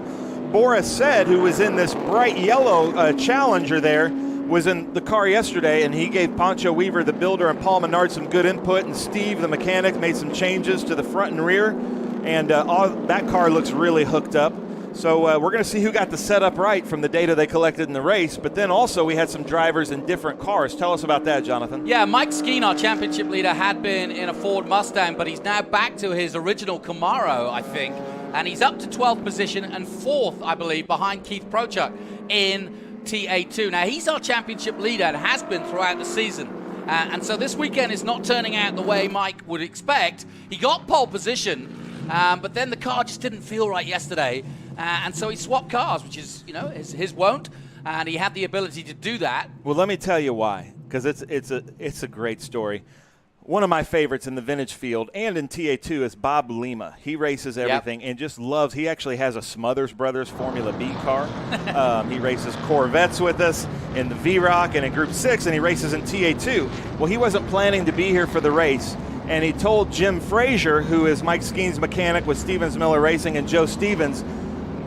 F: Boris Said, who was in this bright yellow Challenger there, was in the car yesterday, and he gave Pancho Weaver, the builder, and Paul Menard some good input, and Steve, the mechanic, made some changes to the front and rear, and that car looks really hooked up. So we're going to see who got the setup right from the data they collected in the race, but then also we had some drivers in different cars. Tell us about that, Jonathan.
B: Yeah, Mike Skeen, our championship leader, had been in a Ford Mustang, but he's now back to his original Camaro, I think, and he's up to 12th position and 4th, I believe, behind Keith Prochuk in TA2. Now, he's our championship leader and has been throughout the season. And so this weekend is not turning out the way Mike would expect. He got pole position, but then the car just didn't feel right yesterday. And so he swapped cars, which is, his won't. And he had the ability to do that.
F: Well, let me tell you why, because it's a great story. One of my favorites in the vintage field and in TA2 is Bob Lima. He races everything and just loves – he actually has a Smothers Brothers Formula B car. He races Corvettes with us in the V-Rock and in Group 6, and he races in TA2. Well, he wasn't planning to be here for the race, and he told Jim Frazier, who is Mike Skeen's mechanic with Stevens Miller Racing and Joe Stevens,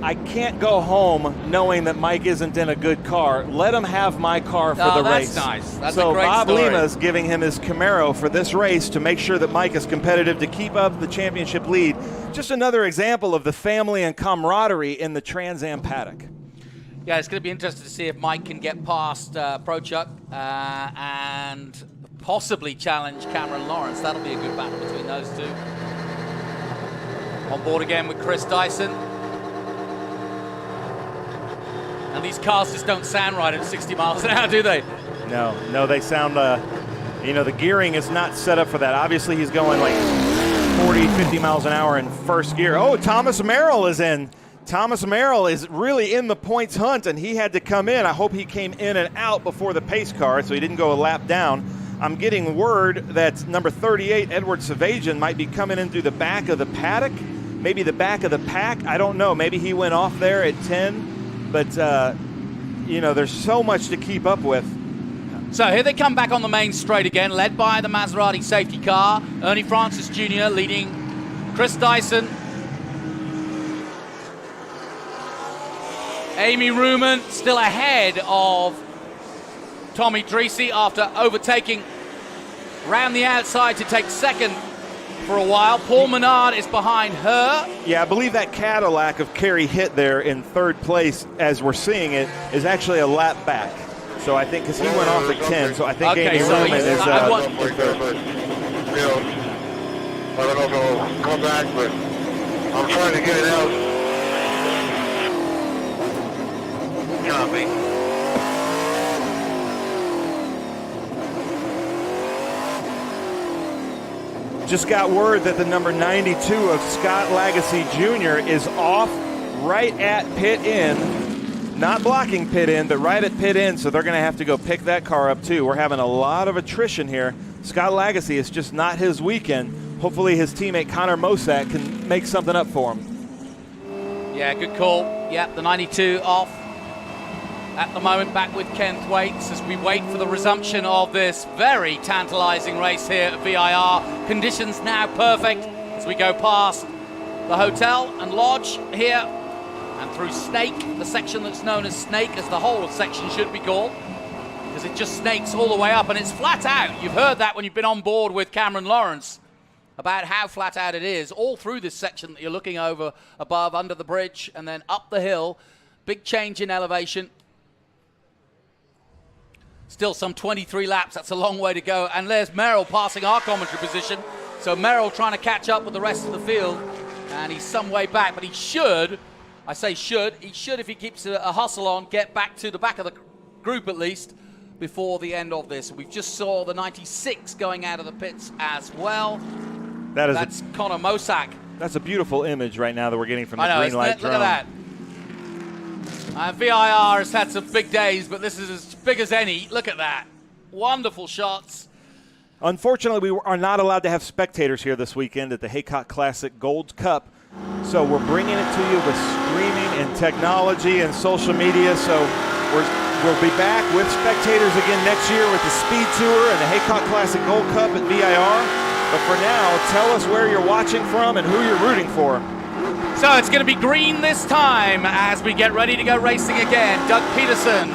F: I can't go home knowing that Mike isn't in a good car. Let him have my car for the race.
B: That's nice. That's
F: so
B: a great
F: Bob
B: story.
F: Lima's giving him his Camaro for this race to make sure that Mike is competitive to keep up the championship lead. Just another example of the family and camaraderie in the Trans Am paddock.
B: Yeah, it's going to be interesting to see if Mike can get past Prochuk and possibly challenge Cameron Lawrence. That'll be a good battle between those two. On board again with Chris Dyson. And these cars just don't sound right at 60 miles an hour, do they?
F: No, they sound, the gearing is not set up for that. Obviously, he's going like 40, 50 miles an hour in first gear. Oh, Thomas Merrill is in. Thomas Merrill is really in the points hunt, and he had to come in. I hope he came in and out before the pace car, so he didn't go a lap down. I'm getting word that number 38, Edward Savajian, might be coming in through the back of the paddock, maybe the back of the pack. I don't know. Maybe he went off there at 10. But, there's so much to keep up with.
B: So here they come back on the main straight again, led by the Maserati safety car. Ernie Francis Jr. leading Chris Dyson. Amy Ruman still ahead of Tommy Dreese after overtaking round the outside to take second for a while. Paul Menard is behind her.
F: Yeah, I believe that Cadillac of Kerry Hitt there in third place, as we're seeing it, is actually a lap back. So I think, because he went off at 10, so I think Amy Ruman is...
I: I don't know if it'll come back, but I'm trying to get it out. Copy.
F: Just got word that the number 92 of Scott Lagasse Jr. is off right at pit in. Not blocking pit in, but right at pit in, so they're going to have to go pick that car up too. We're having a lot of attrition here. Scott Lagasse, is just not his weekend. Hopefully his teammate Connor Mosack can make something up for him.
B: Yeah, good call. Yep, the 92 off. At the moment, back with Ken Thwaites as we wait for the resumption of this very tantalizing race here at VIR. Conditions now perfect as we go past the hotel and lodge here and through Snake, the section that's known as Snake, as the whole section should be called, because it just snakes all the way up and it's flat out. You've heard that when you've been on board with Cameron Lawrence about how flat out it is all through this section that you're looking over, above, under the bridge, and then up the hill. Big change in elevation. Still some 23 laps, that's a long way to go. And there's Merrill passing our commentary position. So Merrill trying to catch up with the rest of the field. And he's some way back, but he should, I say should, he should, if he keeps a hustle on, get back to the back of the group at least before the end of this. We've just saw the 96 going out of the pits as well. That's Connor Mosack.
F: That's a beautiful image right now that we're getting from the green light drone.
B: Look at that. VIR has had some big days, but this is as big as any. Look at that. Wonderful shots.
F: Unfortunately, we are not allowed to have spectators here this weekend at the Haycock Classic Gold Cup. So we're bringing it to you with streaming and technology and social media. So we'll be back with spectators again next year with the Speed Tour and the Haycock Classic Gold Cup at VIR. But for now, tell us where you're watching from and who you're rooting for.
B: So it's going to be green this time as we get ready to go racing again. Doug Peterson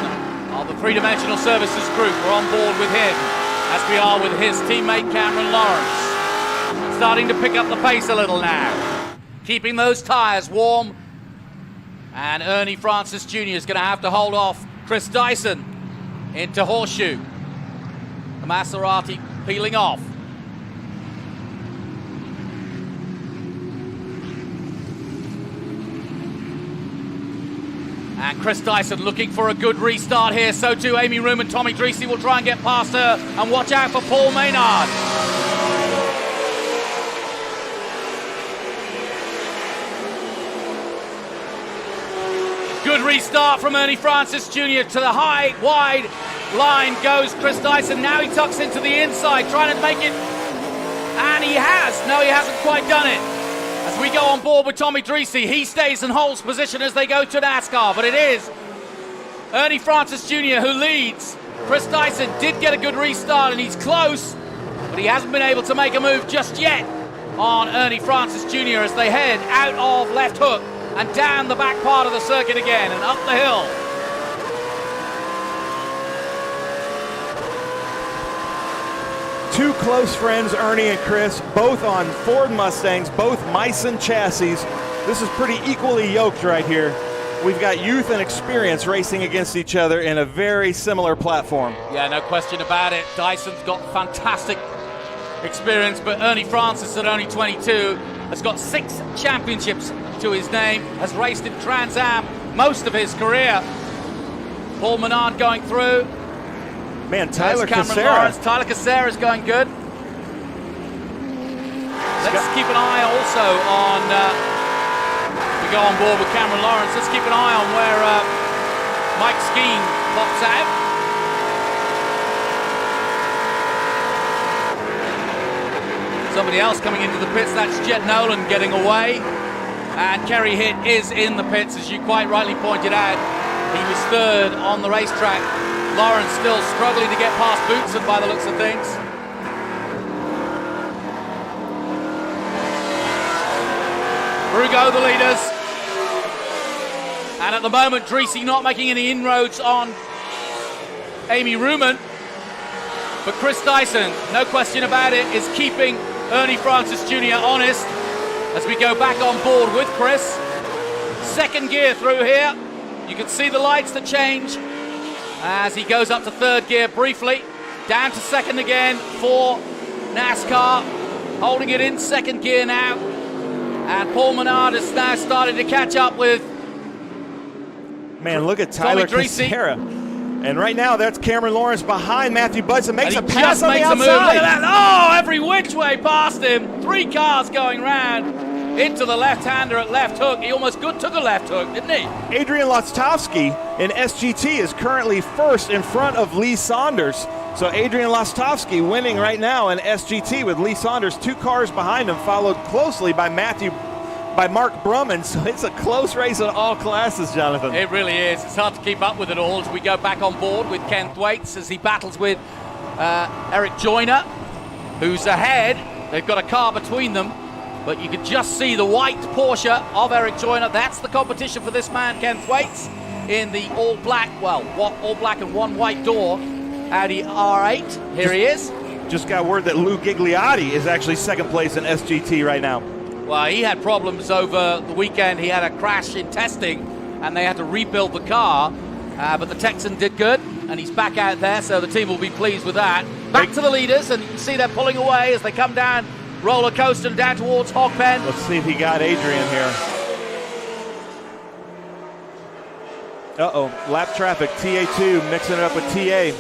B: of the Three-Dimensional Services Group. We're on board with him as we are with his teammate Cameron Lawrence. Starting to pick up the pace a little now. Keeping those tires warm. And Ernie Francis Jr. is going to have to hold off Chris Dyson into Horseshoe. The Maserati peeling off. And Chris Dyson looking for a good restart here. So too Amy Room and Tommy Dreesy will try and get past her. And watch out for Paul Maynard. Good restart from Ernie Francis Jr. to the high, wide line goes Chris Dyson. Now he tucks into the inside, trying to make it. And he has. No, he hasn't quite done it. As we go on board with Tommy Dreesy, he stays and holds position as they go to NASCAR, but it is Ernie Francis Jr. who leads. Chris Dyson did get a good restart and he's close, but he hasn't been able to make a move just yet on Ernie Francis Jr. as they head out of Left Hook and down the back part of the circuit again and up the hill.
F: Two close friends, Ernie and Chris, both on Ford Mustangs, both Meissen chassis. This is pretty equally yoked right here. We've got youth and experience racing against each other in a very similar platform.
B: Yeah, no question about it. Dyson's got fantastic experience, but Ernie Francis at only 22 has got 6 championships to his name, has raced in Trans Am most of his career. Paul Menard going through.
F: Man, Tyler
B: Cassera. Tyler Cassera is going good. Let's keep an eye also on, we go on board with Cameron Lawrence, let's keep an eye on where Mike Skeen pops out. Somebody else coming into the pits, that's Jet Nolan getting away. And Kerry Hitt is in the pits, as you quite rightly pointed out. He was third on the racetrack. Lawrence still struggling to get past Bootson by the looks of things. Through go the leaders. And at the moment, Dreesy not making any inroads on Amy Ruman. But Chris Dyson, no question about it, is keeping Ernie Francis Jr. honest as we go back on board with Chris. Second gear through here. You can see the lights that change as he goes up to third gear briefly, down to second again for NASCAR, holding it in second gear now, and Paul Menard is now starting to catch up with
F: look at Tyler Cassera. And right now that's Cameron Lawrence behind Matthew Budson, makes a pass on the outside.
B: Look at that. Oh, every which way past him. 3 cars going round into the left-hander at Left Hook. He almost took a left hook, didn't he?
F: Adrian Lostowski in SGT is currently first in front of Lee Saunders. So Adrian Lostowski winning right now in SGT with Lee Saunders 2 cars behind him, followed closely by Matthew by Mark Brumman, so it's a close race in all classes, Jonathan.
B: It really is. It's hard to keep up with it all as we go back on board with Ken Thwaites as he battles with Eric Joyner, who's ahead. They've got a car between them, but you can just see the white Porsche of Eric Joyner. That's the competition for this man, Ken Thwaites, in the all black and one white door Audi R8. Here he is.
F: Just got word that Lou Gigliotti is actually second place in SGT right now.
B: Well, he had problems over the weekend. He had a crash in testing, and they had to rebuild the car. But the Texan did good, and he's back out there, so the team will be pleased with that. Back to the leaders, and you can see they're pulling away as they come down roller coaster and down towards Hog Pen.
F: Let's see if he got Adrian here. Uh-oh, lap traffic, TA2 mixing it up with TA.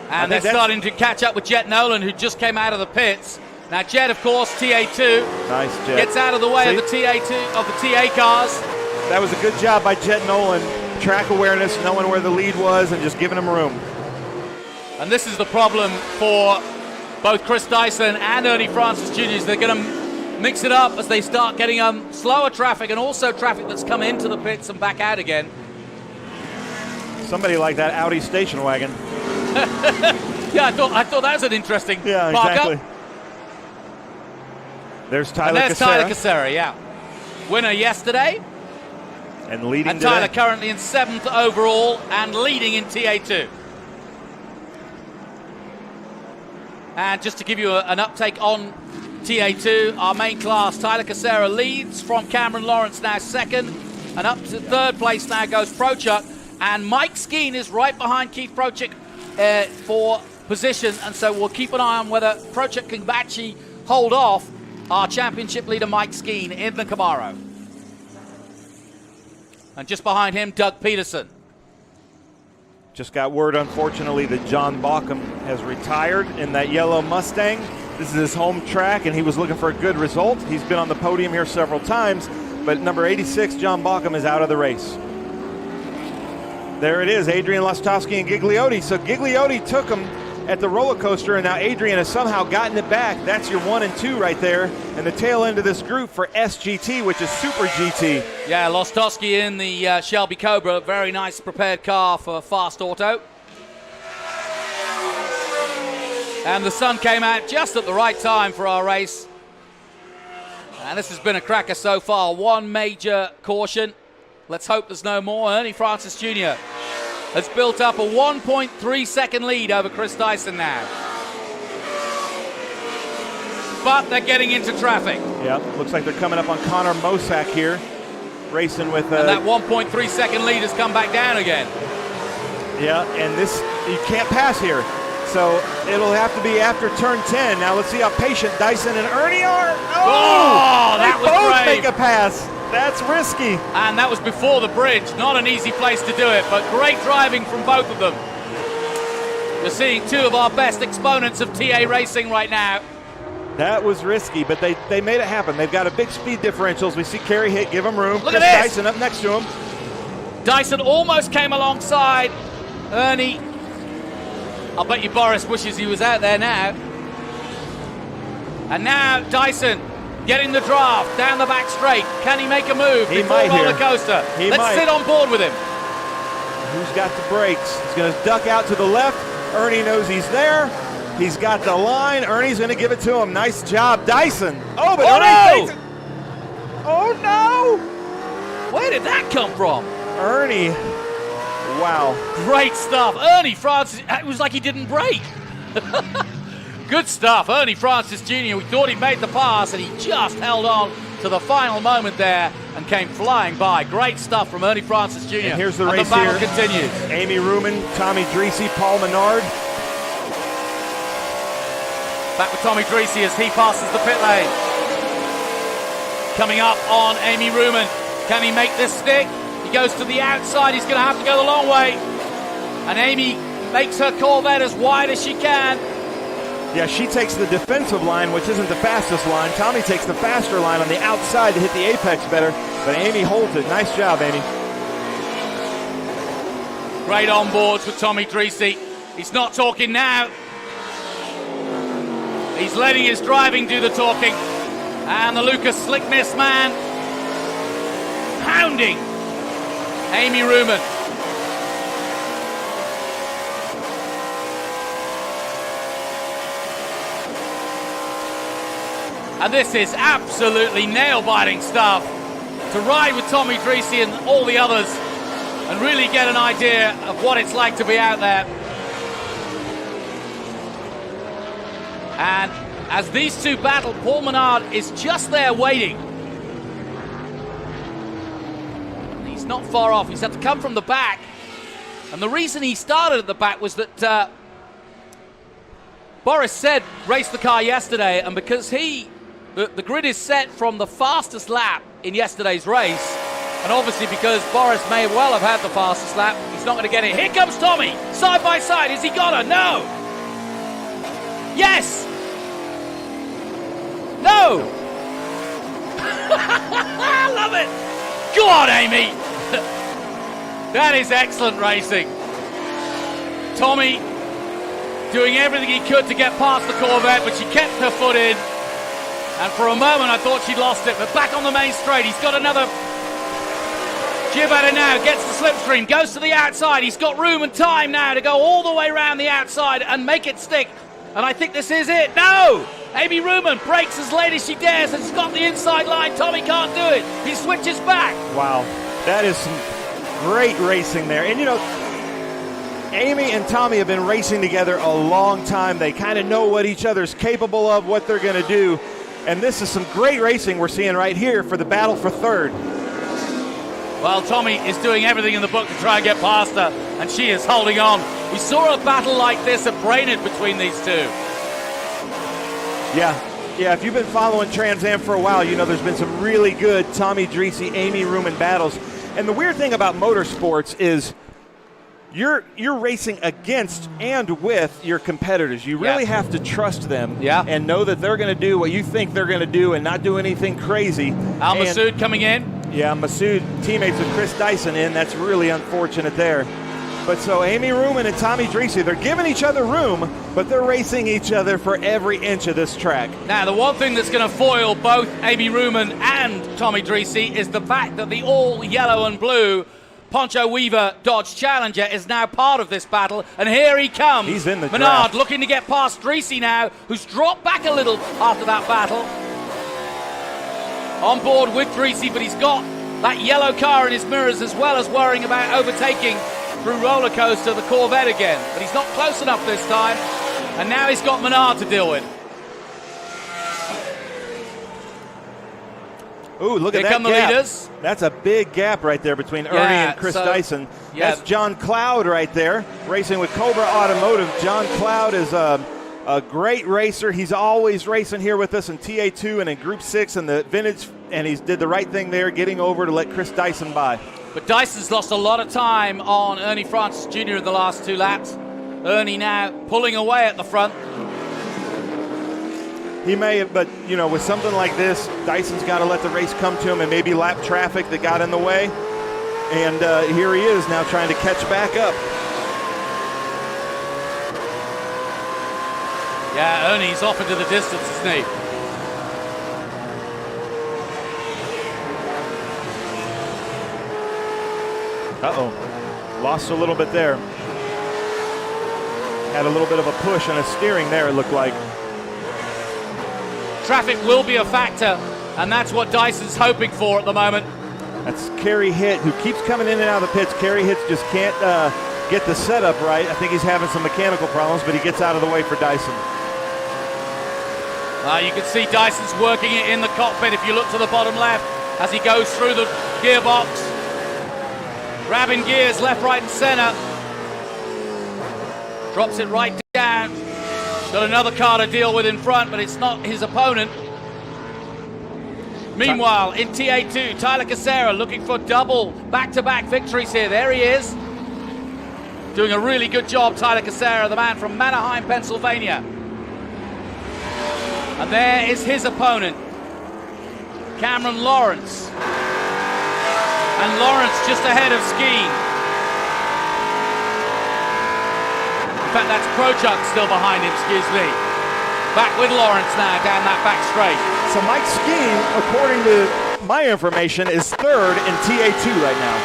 B: And they're starting to catch up with Jet Nolan, who just came out of the pits. Now Jet, of course, TA2.
F: Nice, Jet.
B: Gets out of the way of the TA2 of the TA cars.
F: That was a good job by Jet Nolan. Track awareness, knowing where the lead was, and just giving him room.
B: And this is the problem for both Chris Dyson and Ernie Francis Jr. They're going to mix it up as they start getting slower traffic and also traffic that's come into the pits and back out again.
F: Somebody like that Audi station wagon.
B: Yeah, I thought that was an interesting
F: park exactly.
B: up.
F: There's Tyler
B: and there's
F: Cassera.
B: Tyler Cassera, yeah. Winner yesterday.
F: And leading
B: and Tyler
F: today.
B: currently in 7th overall and leading in TA2. And just to give you an uptake on TA2, our main class, Tyler Cassera leads from Cameron Lawrence, now 2nd. And up to 3rd place now goes Prochuk. And Mike Skeen is right behind Keith Prochuk for position. And so we'll keep an eye on whether Prochuk can actually hold off our championship leader Mike Skeen in the Camaro. And just behind him, Doug Peterson.
F: Just got word, unfortunately, that John Baucom has retired in that yellow Mustang. This is his home track, and he was looking for a good result. He's been on the podium here several times, but number 86, John Baucom, is out of the race. There it is, Adrian Lostowski and Gigliotti. So Gigliotti took him at the roller coaster, and now Adrian has somehow gotten it back. That's your 1 and 2 right there, and the tail end of this group for SGT, which is Super GT.
B: Yeah, Lostowski in the Shelby Cobra, very nice prepared car for Fast Auto. And the sun came out just at the right time for our race. And this has been a cracker so far. One major caution. Let's hope there's no more. Ernie Francis Jr. has built up a 1.3 second lead over Chris Dyson now. But they're getting into traffic.
F: Yeah, looks like they're coming up on Connor Mosack here, racing with...
B: and that 1.3 second lead has come back down again.
F: Yeah, and this, you can't pass here. So it'll have to be after turn 10. Now let's see how patient Dyson and Ernie are.
B: Oh, that was
F: both
B: brave.
F: make a pass. That's risky.
B: And that was before the bridge. Not an easy place to do it, but great driving from both of them. We're seeing two of our best exponents of TA racing right now.
F: That was risky, but they made it happen. They've got a big speed differential. As we see Kerry hit, give him room.
B: Look at this.
F: Dyson up next to him.
B: Dyson almost came alongside Ernie. I'll bet you Boris wishes he was out there now. And now Dyson getting the draft down the back straight. Can he make a move before roller coaster? Let's sit on board with him.
F: Who's got the brakes? He's going to duck out to the left. Ernie knows he's there. He's got the line. Ernie's going to give it to him. Nice job, Dyson. Oh, but Ernie takes it. Oh, no.
B: Where did that come from?
F: Ernie. Wow.
B: Great stuff. Ernie Francis, it was like he didn't brake. Good stuff. Ernie Francis Jr., we thought he made the pass, and he just held on to the final moment there and came flying by. Great stuff from Ernie Francis Jr.
F: And here's the race
B: the battle
F: here.
B: continues.
F: Amy Ruman, Tommy Dreesy, Paul Menard.
B: Back with Tommy Dreesy as he passes the pit lane. Coming up on Amy Ruman. Can he make this stick? He goes to the outside. He's going to have to go the long way. And Amy makes her Corvette as wide as she can.
F: Yeah, she takes the defensive line, which isn't the fastest line. Tommy takes the faster line on the outside to hit the apex better. But Amy holds it. Nice job, Amy.
B: Great onboards with Tommy Dreesy. He's not talking now. He's letting his driving do the talking. And the Lucas Slick Miss man pounding Amy Ruman. And this is absolutely nail-biting stuff to ride with Tommy Dreese and all the others and really get an idea of what it's like to be out there. And as these two battle, Paul Menard is just there waiting. He's not far off. He's had to come from the back. And the reason he started at the back was that Boris Said raced the car yesterday, and because the grid is set from the fastest lap in yesterday's race, and obviously because Boris may well have had the fastest lap, he's not going to get it. Here comes Tommy, side by side. Has he got her? No. Yes. No. I love it. Go on, Amy. That is excellent racing. Tommy doing everything he could to get past the Corvette, but she kept her foot in. And for a moment, I thought she'd lost it, but back on the main straight. He's got another jib at her now, gets the slipstream, goes to the outside. He's got room and time now to go all the way around the outside and make it stick. And I think this is it. No! Amy Ruman breaks as late as she dares and she's got the inside line. Tommy can't do it. He switches back.
F: Wow, that is some great racing there. And you know, Amy and Tommy have been racing together a long time. They kind of know what each other's capable of, what they're going to do. And this is some great racing we're seeing right here for the battle for third.
B: Well, Tommy is doing everything in the book to try and get past her, and she is holding on. We saw a battle like this at Brainerd between these two.
F: Yeah, if you've been following Trans Am for a while, you know there's been some really good Tommy Dreese, Amy Ruman battles. And the weird thing about motorsports is you're racing against and with your competitors. You really have to trust them and know that they're going to do what you think they're going to do and not do anything crazy.
B: Al Masood coming in.
F: Yeah, Masood, teammates with Chris Dyson in. That's really unfortunate there. But so Amy Ruman and Tommy Dreese, they're giving each other room, but they're racing each other for every inch of this track.
B: Now, the one thing that's going to foil both Amy Ruman and Tommy Dreese is the fact that the all yellow and blue Poncho Weaver Dodge Challenger is now part of this battle, and here he comes.
F: He's in the
B: Menard
F: draft.
B: looking to get past Dreese now, who's dropped back a little after that battle. On board with Dreese, but he's got that yellow car in his mirrors as well as worrying about overtaking through roller coaster the Corvette again. But he's not close enough this time, and now he's got Menard to deal with.
F: Ooh, look
B: Here
F: at that
B: come the
F: gap.
B: leaders.
F: That's a big gap right there between Ernie and Chris Dyson. That's John Cloud right there, racing with Cobra Automotive. John Cloud is a great racer. He's always racing here with us in TA2 and in Group 6 and the Vintage, and he did the right thing there, getting over to let Chris Dyson by.
B: But Dyson's lost a lot of time on Ernie Francis Jr. in the last two laps. Ernie now pulling away at the front.
F: He may have, but, you know, with something like this, Dyson's got to let the race come to him and maybe lap traffic that got in the way. And here he is now trying to catch back up.
B: Yeah, Ernie's off into the distance, isn't he?
F: Uh-oh. Lost a little bit there. Had a little bit of a push on his steering there, it looked like.
B: Traffic will be a factor, and that's what Dyson's hoping for at the moment.
F: That's Kerry Hitt, who keeps coming in and out of the pits. Kerry Hitt just can't get the setup right. I think he's having some mechanical problems, but he gets out of the way for Dyson.
B: You can see Dyson's working it in the cockpit if you look to the bottom left as he goes through the gearbox. Grabbing gears left, right, and center. Drops it right down. Got another car to deal with in front, but it's not his opponent. Meanwhile, in TA2, Tyler Casera looking for double back-to-back victories here. There he is. Doing a really good job, Tyler Casera, the man from Manheim, Pennsylvania. And there is his opponent, Cameron Lawrence. And Lawrence just ahead of Skeen. In fact, that's Prochuk still behind him, excuse me. Back with Lawrence now down that back straight.
F: So Mike Skeen, according to my information, is third in TA2 right now.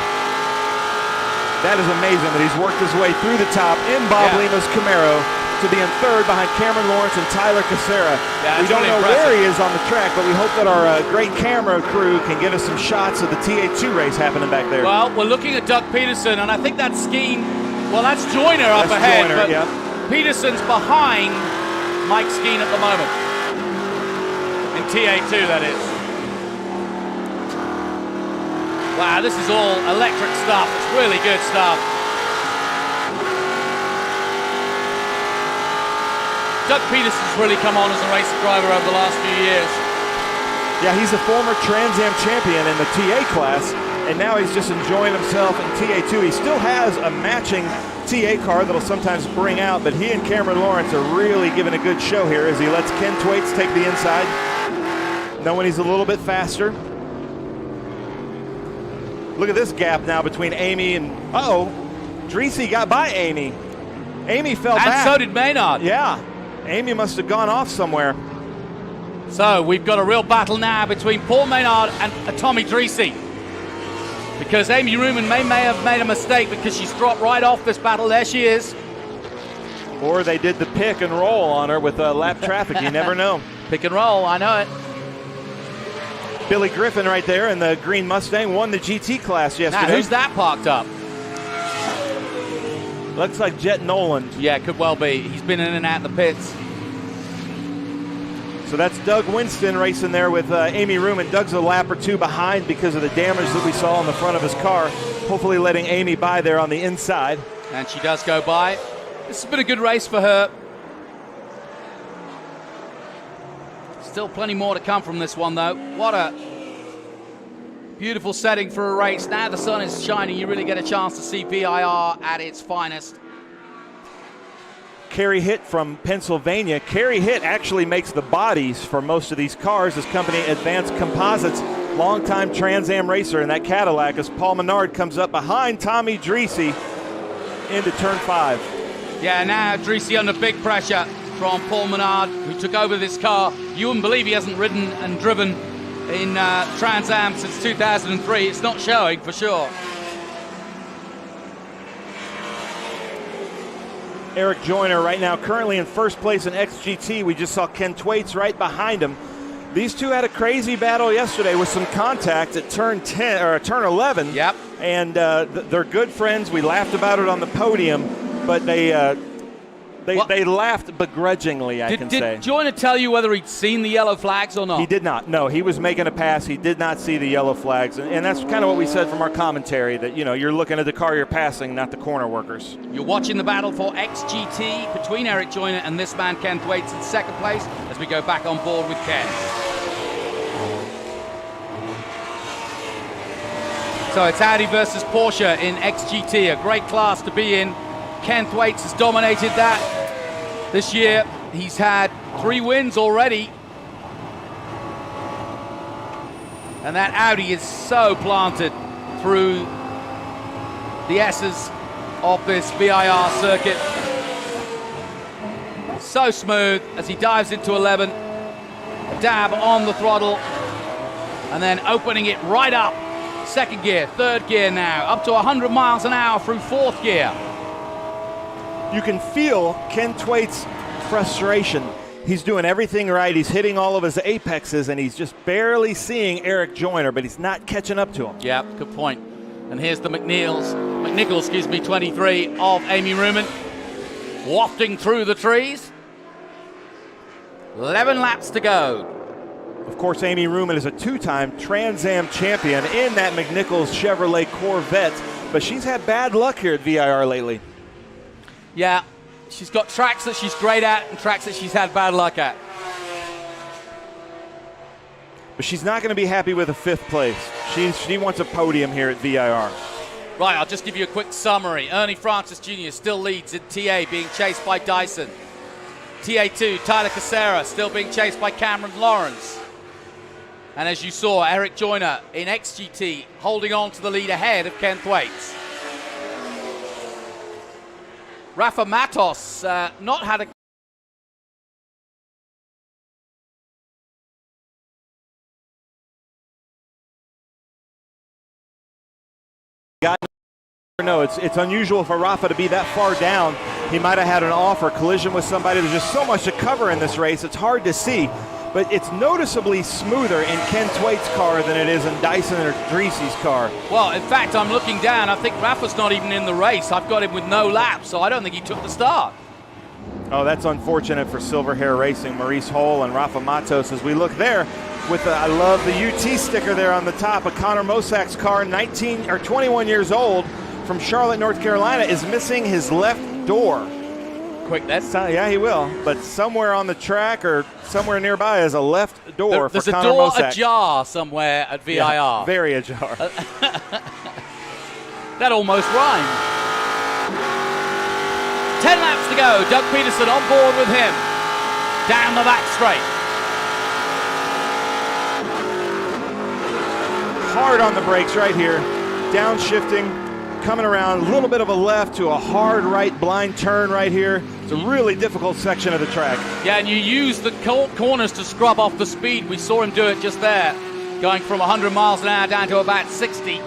F: That is amazing that he's worked his way through the top in Bob Lima's Camaro to be in third behind Cameron Lawrence and Tyler Casera.
B: Yeah,
F: we don't
B: really
F: know
B: impressive.
F: where he is on the track, but we hope that our great camera crew can get us some shots of the TA2 race happening back there.
B: Well, we're looking at Doug Peterson, and I think that's Skeen. Well, that's Joyner up ahead,
F: Joyner,
B: but
F: yeah.
B: Peterson's behind Mike Skeen at the moment. In TA2, that is. Wow, this is all electric stuff. It's really good stuff. Doug Peterson's really come on as a racing driver over the last few years.
F: Yeah, he's a former Trans Am champion in the TA class, and now he's just enjoying himself in TA2. He still has a matching TA car that'll sometimes bring out, but he and Cameron Lawrence are really giving a good show here as he lets Ken Thwaites take the inside, knowing he's a little bit faster. Look at this gap now between Amy and, Dreesy got by Amy. Amy fell back.
B: And so did Maynard.
F: Yeah, Amy must have gone off somewhere.
B: So we've got a real battle now between Paul Maynard and Tommy Dreesy. Because Amy Ruman may have made a mistake because she's dropped right off this battle. There she is.
F: Or they did the pick and roll on her with lap traffic. You never know.
B: Pick and roll, I know it.
F: Billy Griffin right there in the green Mustang won the GT class yesterday.
B: Now, who's that parked up?
F: Looks like Jet Nolan.
B: Yeah, could well be. He's been in and out of the pits.
F: So that's Doug Winston racing there with Amy Ruman. Doug's a lap or two behind because of the damage that we saw on the front of his car. Hopefully letting Amy by there on the inside.
B: And she does go by. This has been a good race for her. Still plenty more to come from this one, though. What a beautiful setting for a race. Now the sun is shining. You really get a chance to see VIR at its finest.
F: Kerry Hitt from Pennsylvania. Kerry Hitt actually makes the bodies for most of these cars. His company, Advanced Composites, longtime Trans Am racer in that Cadillac as Paul Menard comes up behind Tommy Dreesy into turn 5.
B: Yeah, now Dreesy under big pressure from Paul Menard, who took over this car. You wouldn't believe he hasn't ridden and driven in Trans Am since 2003. It's not showing for sure.
F: Eric Joyner right now currently in first place in XGT. We just saw Ken Thwaites right behind him. These two had a crazy battle yesterday with some contact at turn 10 or turn 11.
B: Yep.
F: And they're good friends. We laughed about it on the podium, but they laughed begrudgingly, I can say.
B: Did Joyner tell you whether he'd seen the yellow flags or not?
F: He did not. No, he was making a pass. He did not see the yellow flags. And that's kind of what we said from our commentary, that, you know, you're looking at the car you're passing, not the corner workers.
B: You're watching the battle for XGT between Eric Joyner and this man, Ken Thwaites, in second place as we go back on board with Ken. So it's Audi versus Porsche in XGT, a great class to be in. Ken Thwaites has dominated that this year. He's had 3 wins already. And that Audi is so planted through the S's of this VIR circuit. So smooth as he dives into 11. Dab on the throttle. And then opening it right up. Second gear, third gear now. Up to 100 miles an hour through fourth gear.
F: You can feel Ken Thwaites' frustration. He's doing everything right. He's hitting all of his apexes, and he's just barely seeing Eric Joyner, but he's not catching up to him.
B: Yeah, good point. And here's the McNichols, 23 of Amy Ruman, wafting through the trees. 11 laps to go.
F: Of course, Amy Ruman is a 2-time Trans Am champion in that McNichols Chevrolet Corvette, but she's had bad luck here at VIR lately.
B: Yeah, she's got tracks that she's great at and tracks that she's had bad luck at.
F: But she's not going to be happy with a 5th place. She wants a podium here at VIR.
B: Right, I'll just give you a quick summary. Ernie Francis Jr. still leads in TA, being chased by Dyson. TA2, Tyler Casera still being chased by Cameron Lawrence. And as you saw, Eric Joyner in XGT holding on to the lead ahead of Ken Thwaites. Rafa Matos not had a
F: God no, it's unusual for Rafa to be that far down. He might have had an off or collision with somebody. There's just so much to cover in this race. It's hard to see, but it's noticeably smoother in Ken Thwaite's car than it is in Dyson or Dreese's car.
B: Well, in fact, I'm looking down. I think Rafa's not even in the race. I've got him with no laps, so I don't think he took the start.
F: Oh, that's unfortunate for Silver Hair Racing, Maurice Hole and Rafa Matos. As we look there, with I love the UT sticker there on the top. A Connor Mosak's car, 21 years old, from Charlotte, North Carolina, is missing his left door.
B: Quick, that's
F: yeah, he will. But somewhere on the track or somewhere nearby is a left door for Connor Mosak.
B: There's a door ajar somewhere at VIR.
F: Yeah, very ajar.
B: That almost rhymed. 10 laps to go. Doug Peterson on board with him. Down the back straight.
F: Hard on the brakes right here. Downshifting. Coming around, a little bit of a left to a hard right blind turn right here. It's a really difficult section of the track.
B: Yeah, and you use the corners to scrub off the speed. We saw him do it just there, going from 100 miles an hour down to about 60.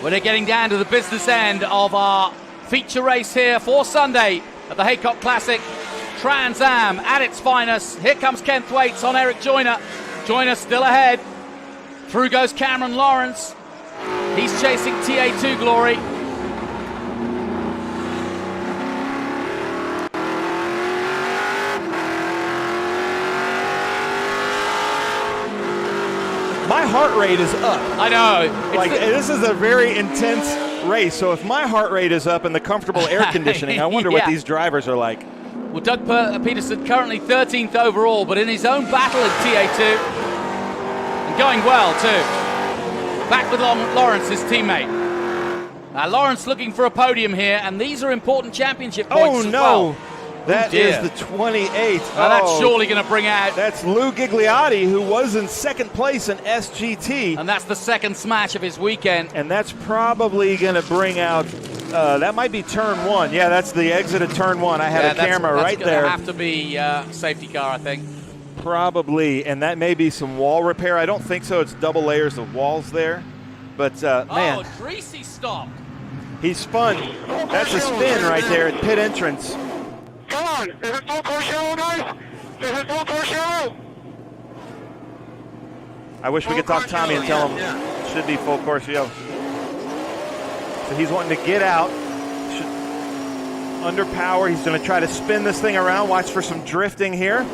B: We're getting down to the business end of our feature race here for Sunday at the Haycock Classic. Trans Am at its finest. Here comes Ken Thwaites on Eric Joyner. Joyner still ahead. Through goes Cameron Lawrence. He's chasing TA2 glory.
F: My heart rate is up.
B: I know.
F: This is a very intense race, so if my heart rate is up and the comfortable air conditioning, I wonder what these drivers are like.
B: Well, Doug Peterson currently 13th overall, but in his own battle in TA2, and going well too. Back with Lawrence, his teammate. Now Lawrence looking for a podium here, and these are important championship points as well.
F: That is the 28th.
B: Now that's surely going to bring out...
F: That's Lou Gigliotti, who was in second place in SGT.
B: And that's the second smash of his weekend.
F: And that's probably going to bring out... that might be turn one. Yeah, that's the exit of turn one. I had a camera right there.
B: That's going to have to be safety car, I think.
F: Probably, and that may be some wall repair. I don't think so. It's double layers of walls there. But, man.
B: Oh, Dreesy stopped.
F: He spun. That's a spin right there at pit entrance.
I: Come on, is it full course yellow, guys? Is it full course yellow?
F: I wish we could talk to Tommy and tell him it should be full course yellow. So he's wanting to get out. Under power. He's going to try to spin this thing around. Watch for some drifting here.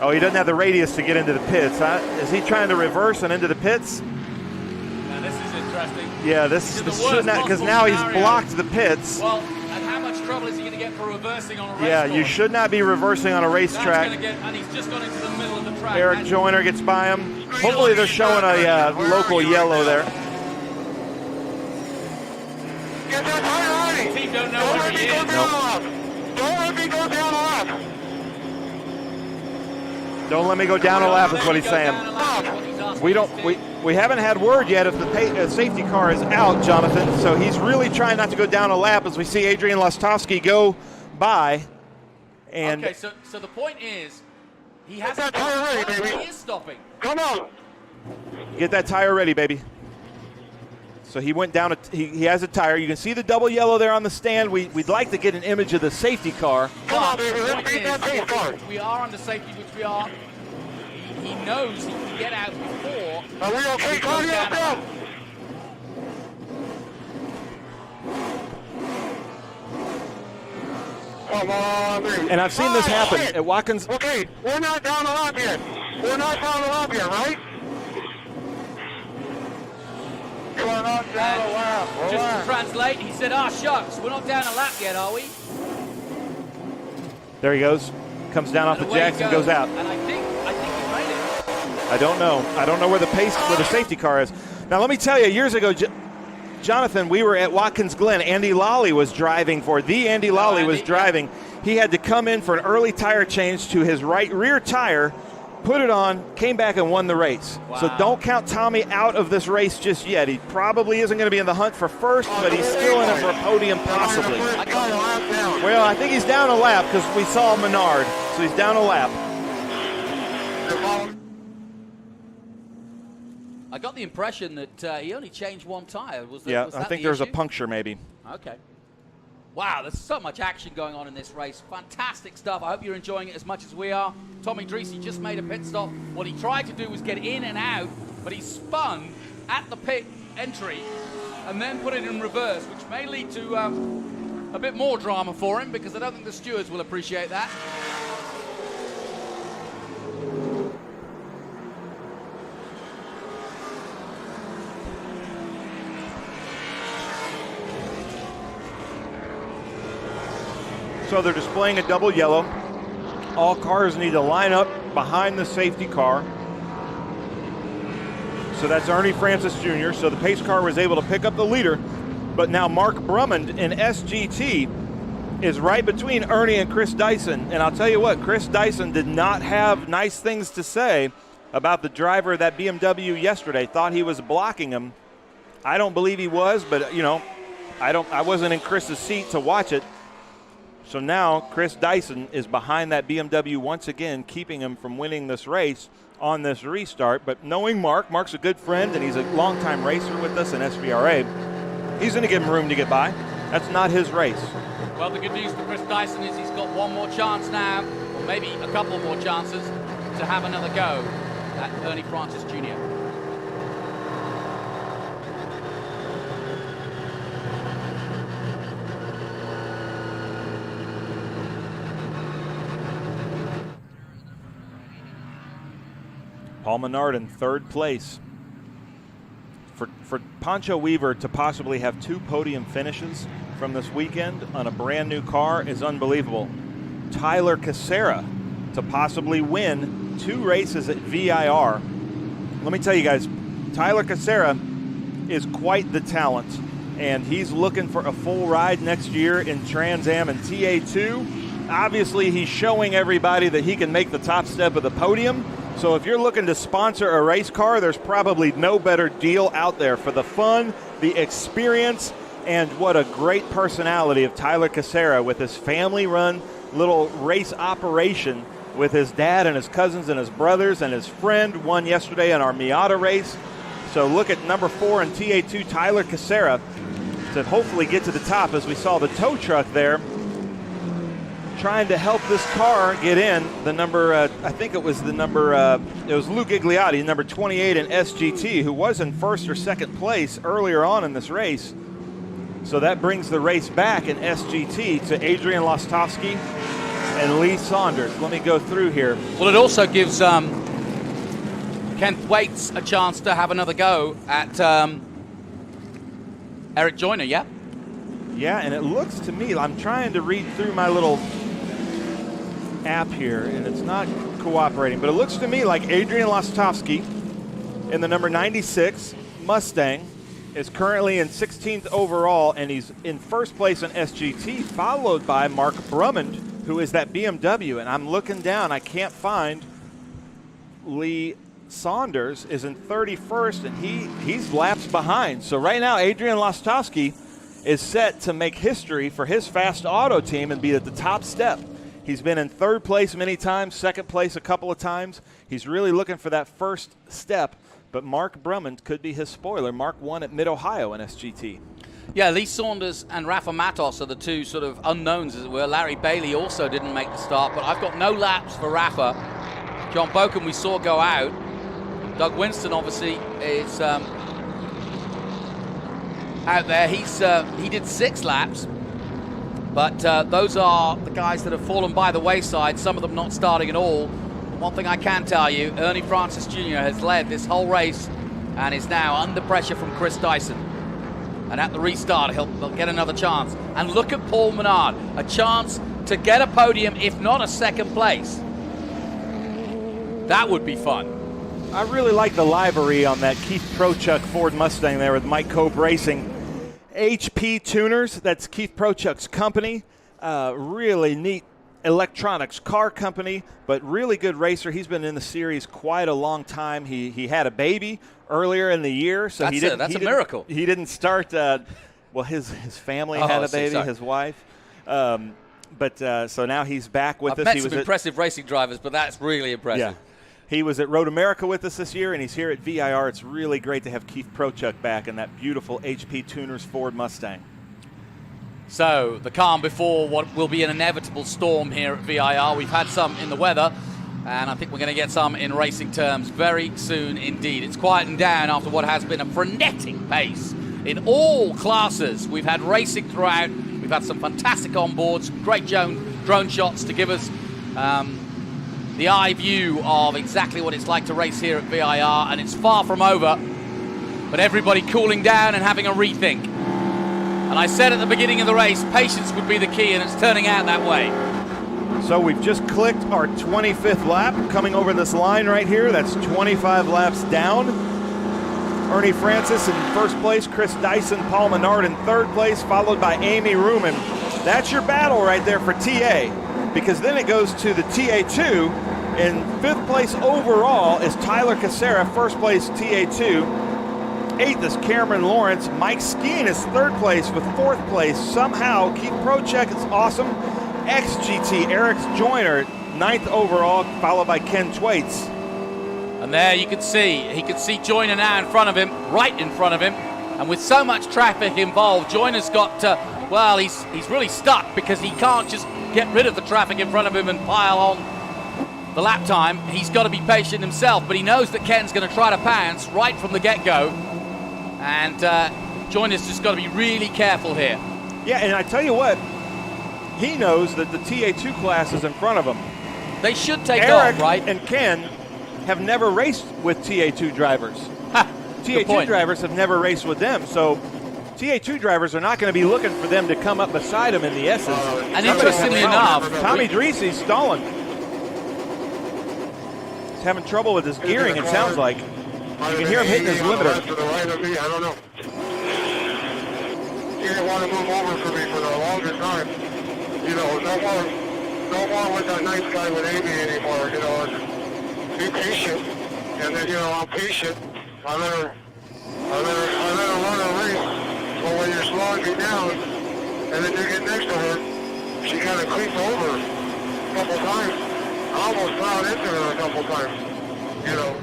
F: Oh, he doesn't have the radius to get into the pits. Is he trying to reverse and into the pits?
B: Now this is interesting.
F: Yeah, this should not, because now he's blocked the pits.
B: Well, and how much trouble is he going to get for reversing on a race
F: Yeah,
B: course?
F: You should not be reversing on a racetrack.
B: And he's just gone into the middle of the track.
F: Eric Joyner gets by him. Hopefully they're showing a local yellow there.
I: Get that tire ready.
B: Team don't know where he is.
I: Don't let me go down a lap.
F: Don't let me go down a lap is what he's saying. We haven't had word yet if the safety car is out, Jonathan. So he's really trying not to go down a lap as we see Adrian Lostowski go by. And
B: okay, so the point is, he has
I: that tire ready, baby.
B: He is stopping.
I: Come on.
F: Get that tire ready, baby. So he went down. He has a tire. You can see the double yellow there on the stand. We'd like to get an image of the safety car.
I: Come on, baby. Let's beat that safe car.
B: We are under safety, which we are. He knows he can get out before.
I: Are we okay, Claudia? Go. Come on, baby.
F: And I've seen this happen at Watkins.
I: Okay, we're not down a lap yet. We're not down a lap yet, right? We're not down a lap.
B: Just to translate, he said, shucks, we're not down a lap yet, are we?
F: There he goes. Comes down off the jacks and goes out.
B: And I think he made it.
F: I don't know. I don't know where the safety car is. Now, let me tell you, years ago, Jonathan, we were at Watkins Glen. Andy Lally was driving Andy Lally was driving. He had to come in for an early tire change to his right rear tire, put it on, came back and won the race.
B: Wow.
F: So don't count Tommy out of this race just yet. He probably isn't going to be in the hunt for first, but he's still in it for a podium possibly. Well, I think he's down a lap because we saw Menard, so he's down a lap.
B: I got the impression that he only changed one tire. Was
F: I think there's a
B: issue?
F: puncture maybe.
B: Okay. Wow, there's so much action going on in this race. Fantastic stuff. I hope you're enjoying it as much as we are. Tommy Dreese just made a pit stop. What he tried to do was get in and out, but he spun at the pit entry and then put it in reverse, which may lead to a bit more drama for him, because I don't think the stewards will appreciate that.
F: So they're displaying a double yellow. All cars need to line up behind the safety car. So that's Ernie Francis Jr. So the pace car was able to pick up the leader. But now Mark Brummond in SGT is right between Ernie and Chris Dyson. And I'll tell you what, Chris Dyson did not have nice things to say about the driver of that BMW yesterday. Thought he was blocking him. I don't believe he was, but I wasn't in Chris's seat to watch it. So now Chris Dyson is behind that BMW once again, keeping him from winning this race on this restart. But knowing Mark's a good friend, and he's a longtime racer with us in SVRA, he's going to give him room to get by. That's not his race.
B: Well, the good news for Chris Dyson is he's got one more chance now, or maybe a couple more chances, to have another go at Ernie Francis Jr.
F: Paul Menard in third place. For Pancho Weaver to possibly have 2 podium finishes from this weekend on a brand new car is unbelievable. Tyler Cassera to possibly win 2 races at VIR. Let me tell you guys, Tyler Cassera is quite the talent, and he's looking for a full ride next year in Trans Am and TA2. Obviously, he's showing everybody that he can make the top step of the podium. So if you're looking to sponsor a race car, there's probably no better deal out there for the fun, the experience, and what a great personality of Tyler Cassera with his family-run little race operation with his dad and his cousins and his brothers, and his friend won yesterday in our Miata race. So look at number 4 in TA2, Tyler Cassera, to hopefully get to the top, as we saw the tow truck there trying to help this car get in. The number, it was Lou Gigliotti, number 28 in SGT, who was in first or second place earlier on in this race. So that brings the race back in SGT to Adrian Lostowski and Lee Saunders. Let me go through here.
B: Well, it also gives Kent Waits a chance to have another go at Eric Joyner, yeah?
F: Yeah, and it looks to me, I'm trying to read through my little app here, and it's not cooperating, but it looks to me like Adrian Lostowski in the number 96 Mustang is currently in 16th overall, and he's in first place in SGT, followed by Mark Brummond, who is that BMW. And I'm looking down, I can't find Lee Saunders is in 31st, and he's laps behind. So right now, Adrian Lostowski is set to make history for his Fast Auto team and be at the top step. He's been in third place many times, second place a couple of times. He's really looking for that first step, but Mark Brummond could be his spoiler. Mark won at Mid-Ohio in SGT.
B: Yeah, Lee Saunders and Rafa Matos are the two sort of unknowns, as it were. Larry Bailey also didn't make the start, but I've got no laps for Rafa. John Boken we saw go out. Doug Winston obviously is out there. He did 6 laps. But those are the guys that have fallen by the wayside, some of them not starting at all. One thing I can tell you, Ernie Francis Jr. has led this whole race and is now under pressure from Chris Dyson. And at the restart, he'll get another chance. And look at Paul Menard, a chance to get a podium, if not a second place. That would be fun.
F: I really like the livery on that Keith Prochuk Ford Mustang there with Mike Cope Racing. HP Tuners, that's Keith Prochuk's company. Really neat electronics car company, but really good racer. He's been in the series quite a long time. He had a baby earlier in the year, so
B: that's a miracle.
F: He didn't start. His family had a baby, his wife. So now he's back with us.
B: I've met some impressive racing drivers, but that's really impressive.
F: Yeah.
J: He was at Road America with us this year, and he's here at VIR. It's really great to have Keith Prochuk back in that beautiful HP Tuners Ford Mustang.
B: So, the calm before what will be an inevitable storm here at VIR. We've had some in the weather, and I think we're going to get some in racing terms very soon indeed. It's quieting down after what has been a frenetic pace in all classes. We've had racing throughout. We've had some fantastic onboards, great drone shots to give us the eye view of exactly what it's like to race here at VIR, and it's far from over, but everybody cooling down and having a rethink. And I said at the beginning of the race, patience would be the key, and it's turning out that way.
J: So we've just clicked our 25th lap, coming over this line right here. That's 25 laps down. Ernie Francis in first place, Chris Dyson, Paul Menard in third place, followed by Amy Ruman. That's your battle right there for TA, because then it goes to the TA2. In fifth place overall is Tyler Casera, first place TA2. Eighth is Cameron Lawrence. Mike Skeen is third place with fourth place. Somehow, Keith Prochuk is awesome. XGT, Eric Joyner, ninth overall, followed by Ken Twaits.
B: And there he could see Joyner now in front of him, right in front of him. And with so much traffic involved, Joyner's got, well, he's really stuck because he can't just get rid of the traffic in front of him and pile on the lap time. He's got to be patient himself, but he knows that Ken's going to try to pounce right from the get-go. And Joyner's just got to be really careful here.
J: Yeah, and I tell you what, he knows that the TA2 class is in front of him.
B: They should take
J: Eric
B: off, right?
J: and Ken have never raced with TA2 drivers. TA2 drivers have never raced with them, so TA2 drivers are not going to be looking for them to come up beside them in the S's.
B: And interestingly enough,
J: Tommy Dreese's stalling. He's having trouble with his gearing, it sounds like. You can hear him hitting his limiter.
I: To the right of me, I don't know. He didn't want to move over for me for the longest time. You know, no more with that nice guy with Amy anymore. You know, be patient. And then, you know, I'm patient. I let her run a race. But when you're slowing me down, and then you get next to her, she kind of creeps over a couple times. I almost plowed into her a couple times. You know.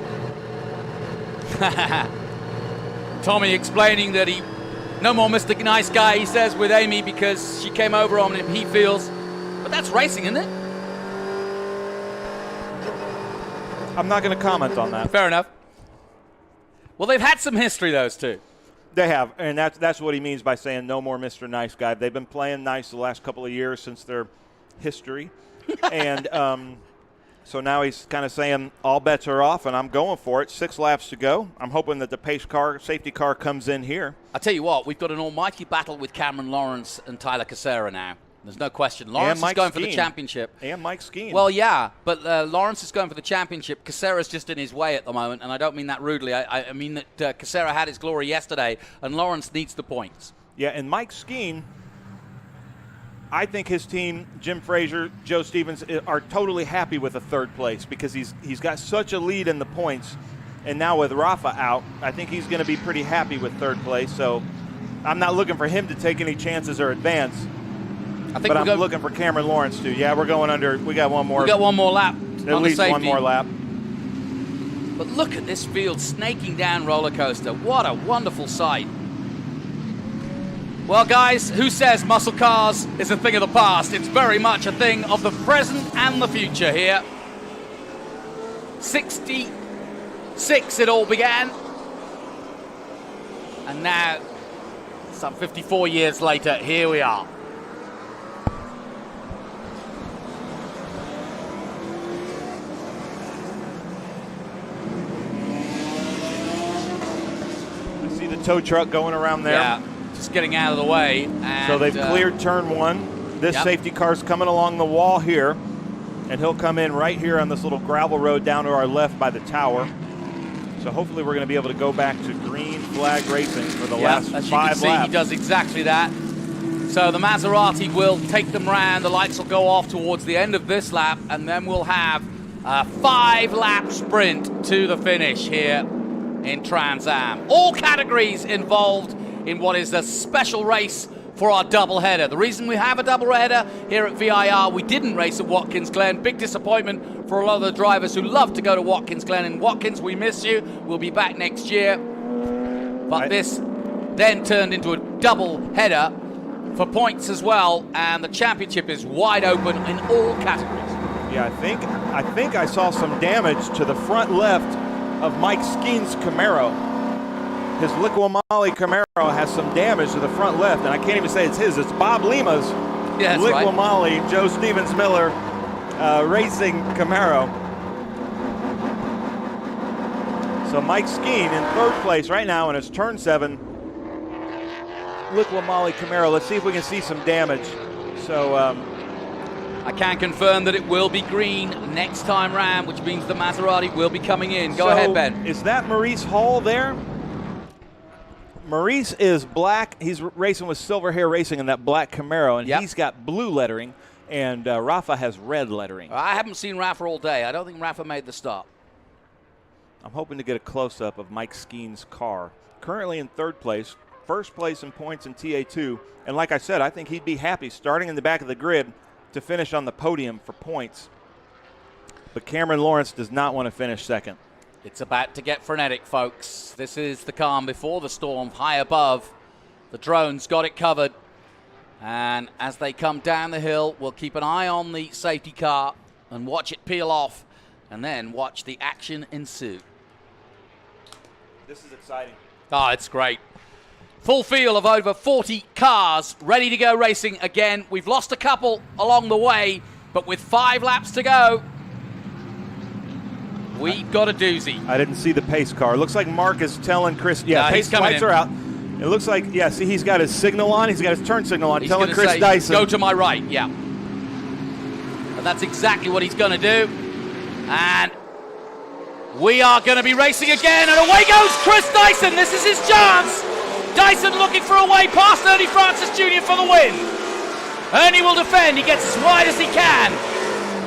B: Tommy explaining that no more Mr. Nice Guy, he says, with Amy because she came over on him, he feels. But that's racing, isn't it?
J: I'm not going to comment on that.
B: Fair enough. Well, they've had some history, those two.
J: They have, and that's what he means by saying no more Mr. Nice Guy. They've been playing nice the last couple of years since their history. And so now he's kind of saying all bets are off, and I'm going for it. 6 laps to go. I'm hoping that the pace car, safety car comes in here.
B: I'll tell you what, we've got an almighty battle with Cameron Lawrence and Tyler Casera now. There's no question. Lawrence is going for the championship.
J: And Mike Skeen.
B: Well, yeah, but Lawrence is going for the championship. Casera's just in his way at the moment, and I don't mean that rudely. I mean that Casera had his glory yesterday, and Lawrence needs the points.
J: Yeah, and Mike Skeen, I think his team, Jim Frazier, Joe Stevens, are totally happy with a third place because he's got such a lead in the points. And now with Rafa out, I think he's going to be pretty happy with third place. So I'm not looking for him to take any chances or advance. But I'm looking for Cameron Lawrence too. Yeah, we're going under. We got one more.
B: We got one more lap.
J: At least one more lap.
B: But look at this field snaking down roller coaster. What a wonderful sight. Well, guys, who says muscle cars is a thing of the past? It's very much a thing of the present and the future here. 66 it all began. And now, some 54 years later, here we are.
J: Tow truck going around there.
B: Yeah, just getting out of the way. And,
J: so they've cleared turn 1. This safety car's coming along the wall here, and he'll come in right here on this little gravel road down to our left by the tower. So hopefully we're going to be able to go back to green flag racing for the last 5 laps.
B: He does exactly that. So the Maserati will take them round. The lights will go off towards the end of this lap, and then we'll have a 5-lap sprint to the finish here in Trans Am. All categories involved in what is a special race for our doubleheader. The reason we have a doubleheader here at VIR, we didn't race at Watkins Glen. Big disappointment for a lot of the drivers who love to go to Watkins Glen. And Watkins, we miss you. We'll be back next year. But this then turned into a doubleheader for points as well, and the championship is wide open in all categories.
J: Yeah, I think I saw some damage to the front left of Mike Skeen's Camaro. His Liqui-Moly Camaro has some damage to the front left, and I can't even say it's his. It's Bob Lima's Liqui-Moly, right. Joe Stevens Miller Racing Camaro. So Mike Skeen in third place right now in his turn 7 Liqui-Moly Camaro. Let's see if we can see some damage. So
B: I can confirm that it will be green next time round, which means the Maserati will be coming in. Go ahead, Ben.
J: Is that Maurice Hall there? Maurice is black. He's racing with Silver Hair Racing in that black Camaro, and he's got blue lettering, and Rafa has red lettering.
B: I haven't seen Rafa all day. I don't think Rafa made the stop.
J: I'm hoping to get a close-up of Mike Skeen's car. Currently in third place, first place in points in TA2, and like I said, I think he'd be happy starting in the back of the grid to finish on the podium for points. But Cameron Lawrence does not want to finish second.
B: It's about to get frenetic, folks. This is the calm before the storm, high above. The drones got it covered. And as they come down the hill, we'll keep an eye on the safety car and watch it peel off, and then watch the action ensue.
J: This is exciting.
B: Oh, it's great. Full field of over 40 cars ready to go racing again. We've lost a couple along the way, but with 5 laps to go, we've got a doozy.
J: I didn't see the pace car. Looks like Mark is telling Chris, pace lights are out. It looks like, see, he's got his signal on. He's got his turn signal on, telling Chris Dyson.
B: Go to my right, yeah. And that's exactly what he's going to do. And we are going to be racing again, and away goes Chris Dyson. This is his chance. Dyson looking for a way past Ernie Francis Jr. for the win. Ernie will defend. He gets as wide as he can.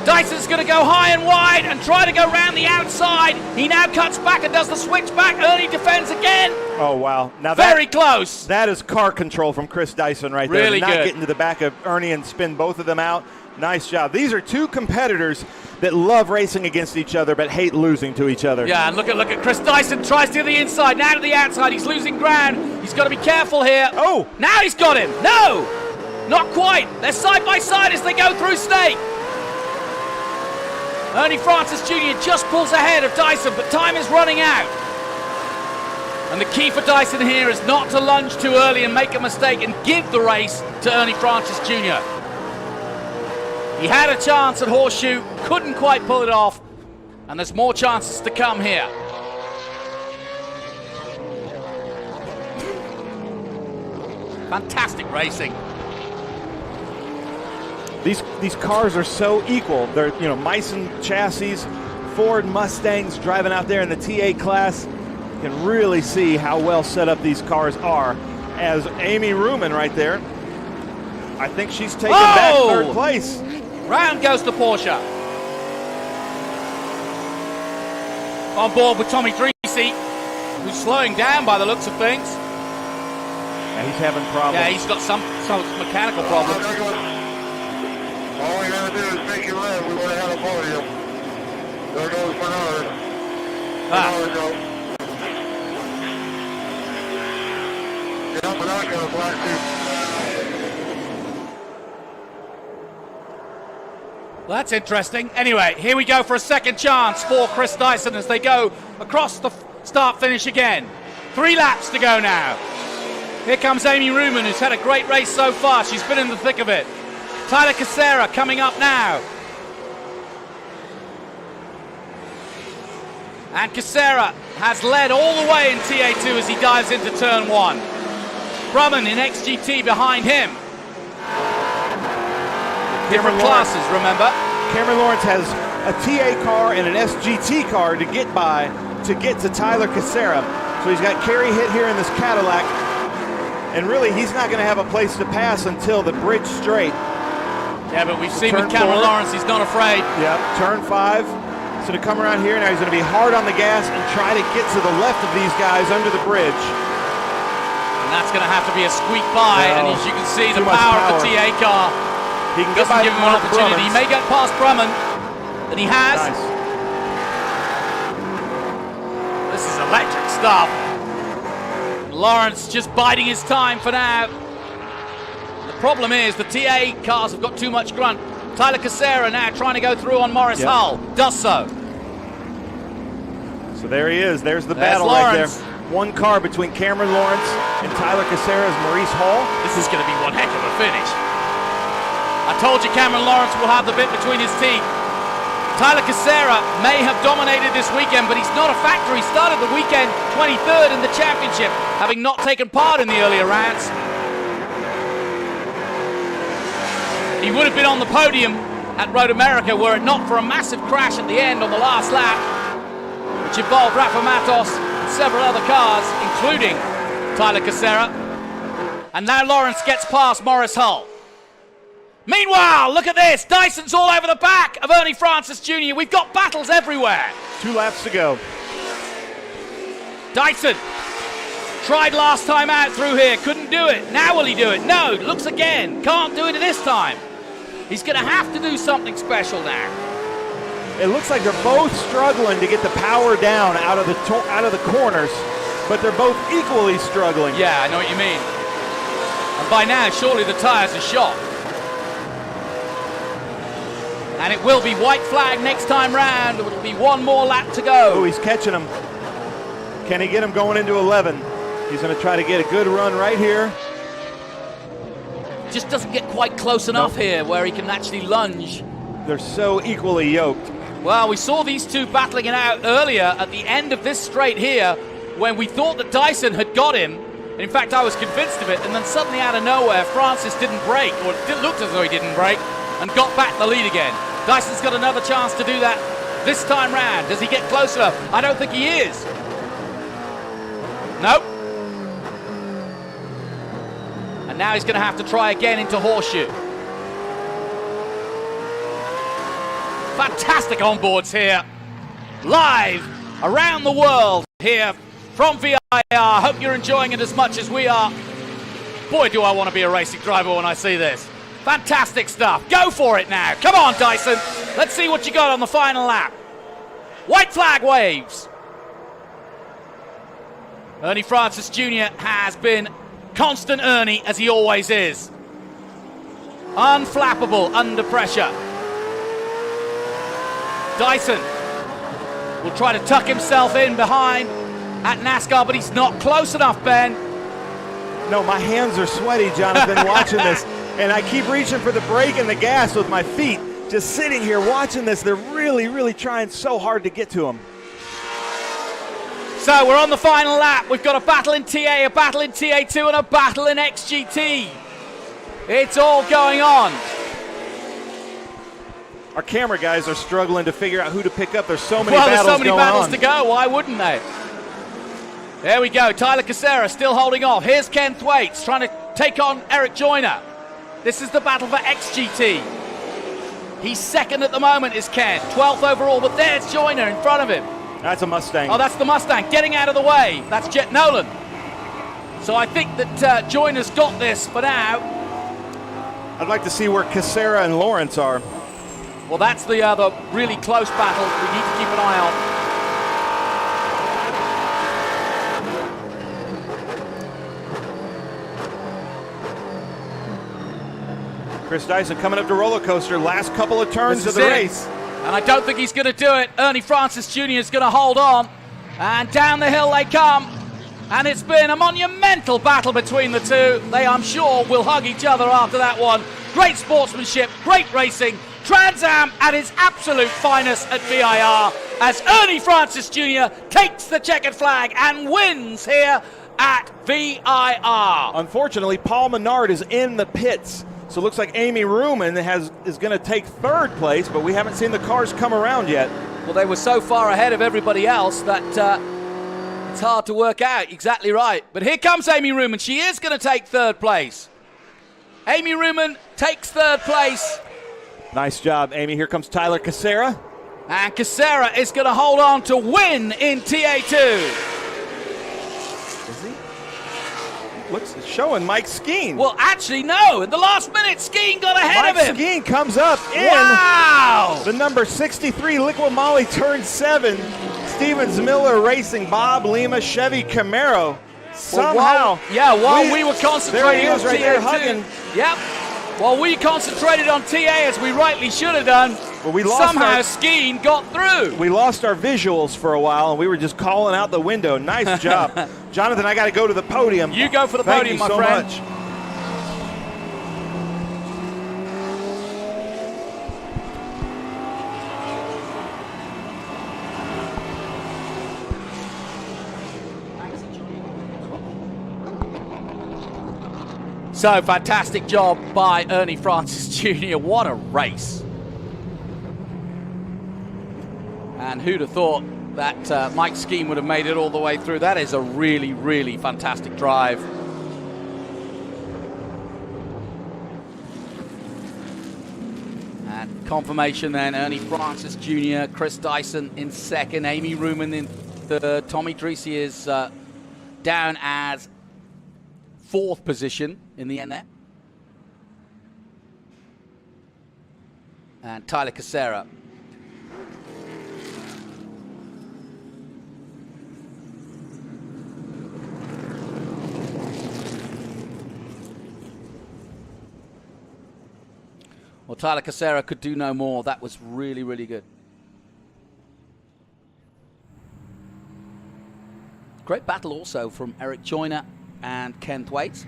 B: Dyson's going to go high and wide and try to go round the outside. He now cuts back and does the switch back. Ernie defends again.
J: Oh, wow. Now
B: very close.
J: That is car control from Chris Dyson right there.
B: Really
J: not
B: good.
J: Get into the back of Ernie and spin both of them out. Nice job. These are two competitors that love racing against each other but hate losing to each other.
B: Yeah, and look at Chris Dyson tries to the inside, now to the outside. He's losing ground. He's got to be careful here.
J: Oh!
B: Now he's got him. No! Not quite. They're side by side as they go through Snake. Ernie Francis Jr. just pulls ahead of Dyson, but time is running out. And the key for Dyson here is not to lunge too early and make a mistake and give the race to Ernie Francis Jr. He had a chance at Horseshoe, couldn't quite pull it off, and there's more chances to come here. Fantastic racing.
J: These cars are so equal. They're, Meissen chassis, Ford Mustangs driving out there in the TA class. You can really see how well set up these cars are. As Amy Ruman right there, I think she's taking back third place.
B: Round goes to Porsche. On board with Tommy Treacy, who's slowing down by the looks of things.
J: And he's having problems.
B: Yeah, he's got some mechanical problems.
I: All we gotta do is make it left. We would have had a podium. There goes Bernard. Bernard goes. Yeah, Bernard got a black suit.
B: Well, that's interesting. Anyway, here we go for a second chance for Chris Dyson as they go across the start-finish again. 3 laps to go now. Here comes Amy Ruman, who's had a great race so far. She's been in the thick of it. Tyler Casera coming up now. And Casera has led all the way in TA2 as he dives into turn 1. Brumman in XGT behind him. Different classes, remember?
J: Cameron Lawrence has a TA car and an SGT car to get to Tyler Casera. So he's got Kerry hit here in this Cadillac. And really, he's not going to have a place to pass until the bridge straight.
B: Yeah, but we've seen with Cameron Lawrence, he's not afraid.
J: Yep, turn 5. He's going to come around here. Now he's going to be hard on the gas and try to get to the left of these guys under the bridge.
B: And that's going to have to be a squeak by, and as you can see, the
J: Too much
B: power of
J: power.
B: the TA car
J: He can get
B: doesn't
J: by
B: give him an
J: Mark
B: opportunity. He
J: Brummins.
B: may get past Brumman, and he has.
J: Nice.
B: This is electric stuff. Lawrence just biding his time for now. The problem is the TA cars have got too much grunt. Tyler Casera now trying to go through on Morris Hull. Does so.
J: So there he is. There's the
B: There's
J: battle right
B: Lawrence.
J: there. One car between Cameron Lawrence and Tyler Casera's Maurice Hall.
B: This is going to be one heck of a finish. I told you Cameron Lawrence will have the bit between his teeth. Tyler Casera may have dominated this weekend, but he's not a factor. He started the weekend 23rd in the championship, having not taken part in the earlier rounds. He would have been on the podium at Road America were it not for a massive crash at the end on the last lap, which involved Rafa Matos and several other cars, including Tyler Casera. And now Lawrence gets past Morris Hull. Meanwhile, look at this. Dyson's all over the back of Ernie Francis Jr. We've got battles everywhere.
J: 2 laps to go.
B: Dyson tried last time out through here, couldn't do it. Now will he do it? No, looks again, can't do it this time. He's going to have to do something special now.
J: It looks like they're both struggling to get the power down out of the corners, but they're both equally struggling.
B: Yeah, I know what you mean. And by now, surely the tires are shot. And it will be white flag next time round. It will be one more lap to go.
J: Oh, he's catching him. Can he get him going into 11? He's going to try to get a good run right here.
B: Just doesn't get quite close enough here where he can actually lunge.
J: They're so equally yoked.
B: Well, we saw these two battling it out earlier at the end of this straight here when we thought that Dyson had got him. And in fact, I was convinced of it. And then suddenly out of nowhere, Francis didn't brake, or it looked as though he didn't brake, and got back the lead again. Dyson's got another chance to do that this time round. Does he get close enough? I don't think he is. Nope. And now he's going to have to try again into Horseshoe. Fantastic onboards here. Live around the world here from VIR. Hope you're enjoying it as much as we are. Boy, do I want to be a racing driver when I see this. Fantastic stuff. Go for it now. Come on, Dyson. Let's see what you got on the final lap. White flag waves. Ernie Francis Jr. has been constant Ernie, as he always is. Unflappable under pressure. Dyson will try to tuck himself in behind at NASCAR, but he's not close enough, Ben.
J: No, my hands are sweaty, Jonathan, watching this. And I keep reaching for the brake and the gas with my feet. Just sitting here watching this, they're really, really trying so hard to get to him.
B: So we're on the final lap. We've got a battle in TA, a battle in TA2, and a battle in XGT. It's all going on.
J: Our camera guys are struggling to figure out who to pick up. There's so many
B: Well,
J: battles
B: there's so many
J: going
B: battles
J: on.
B: to go. Why wouldn't they? There we go. Tyler Casera still holding off. Here's Ken Thwaites trying to take on Eric Joyner. This is the battle for XGT. He's second at the moment, is Ken. 12th overall, but there's Joyner in front of him.
J: That's a Mustang.
B: Oh, that's the Mustang getting out of the way. That's Jet Nolan. So I think that Joyner's got this for now.
J: I'd like to see where Casera and Lawrence are.
B: Well, that's the other really close battle we need to keep an eye on.
J: Chris Dyson coming up to roller coaster, last couple of turns of the race.
B: And I don't think he's going to do it. Ernie Francis Jr. is going to hold on. And down the hill they come. And it's been a monumental battle between the two. They, I'm sure, will hug each other after that one. Great sportsmanship, great racing. Trans Am at its absolute finest at VIR as Ernie Francis Jr. takes the checkered flag and wins here at VIR.
J: Unfortunately, Paul Menard is in the pits. So it looks like Amy Ruman is going to take third place, but we haven't seen the cars come around yet.
B: Well, they were so far ahead of everybody else that it's hard to work out. Exactly right. But here comes Amy Ruman. She is going to take third place. Amy Ruman takes third place.
J: Nice job, Amy. Here comes Tyler Casera.
B: And Casera is going to hold on to win in TA2.
J: Is he? looks showing Mike Skeen.
B: Well, actually, no. In the last minute, Skeen got ahead of him.
J: Mike Skeen comes up in.
B: Wow!
J: The number 63 Liqui Moly Turn 7 Stevens Miller Racing Bob Lima Chevy Camaro. Somehow.
B: While we were concentrating
J: there he is
B: on
J: right
B: TA2.
J: there hugging.
B: Yep. While we concentrated on TA, as we rightly should have done,
J: Well, we lost
B: somehow Skeen got through.
J: We lost our visuals for a while, and we were just calling out the window. Nice job. Jonathan, I got to go to the podium.
B: You go for the
J: Thank
B: podium,
J: you
B: my
J: so
B: friend.
J: much.
B: So, fantastic job by Ernie Francis Jr. What a race. And who'd have thought that Mike Skeen would have made it all the way through. That is a really, really fantastic drive. And confirmation then, Ernie Francis Jr., Chris Dyson in second, Amy Ruman in third. Tommy Dreese is down as fourth position in the end there. And Tyler Casera. Well, Tyler Casera could do no more. That was really, really good. Great battle also from Eric Joyner and Ken Thwaites.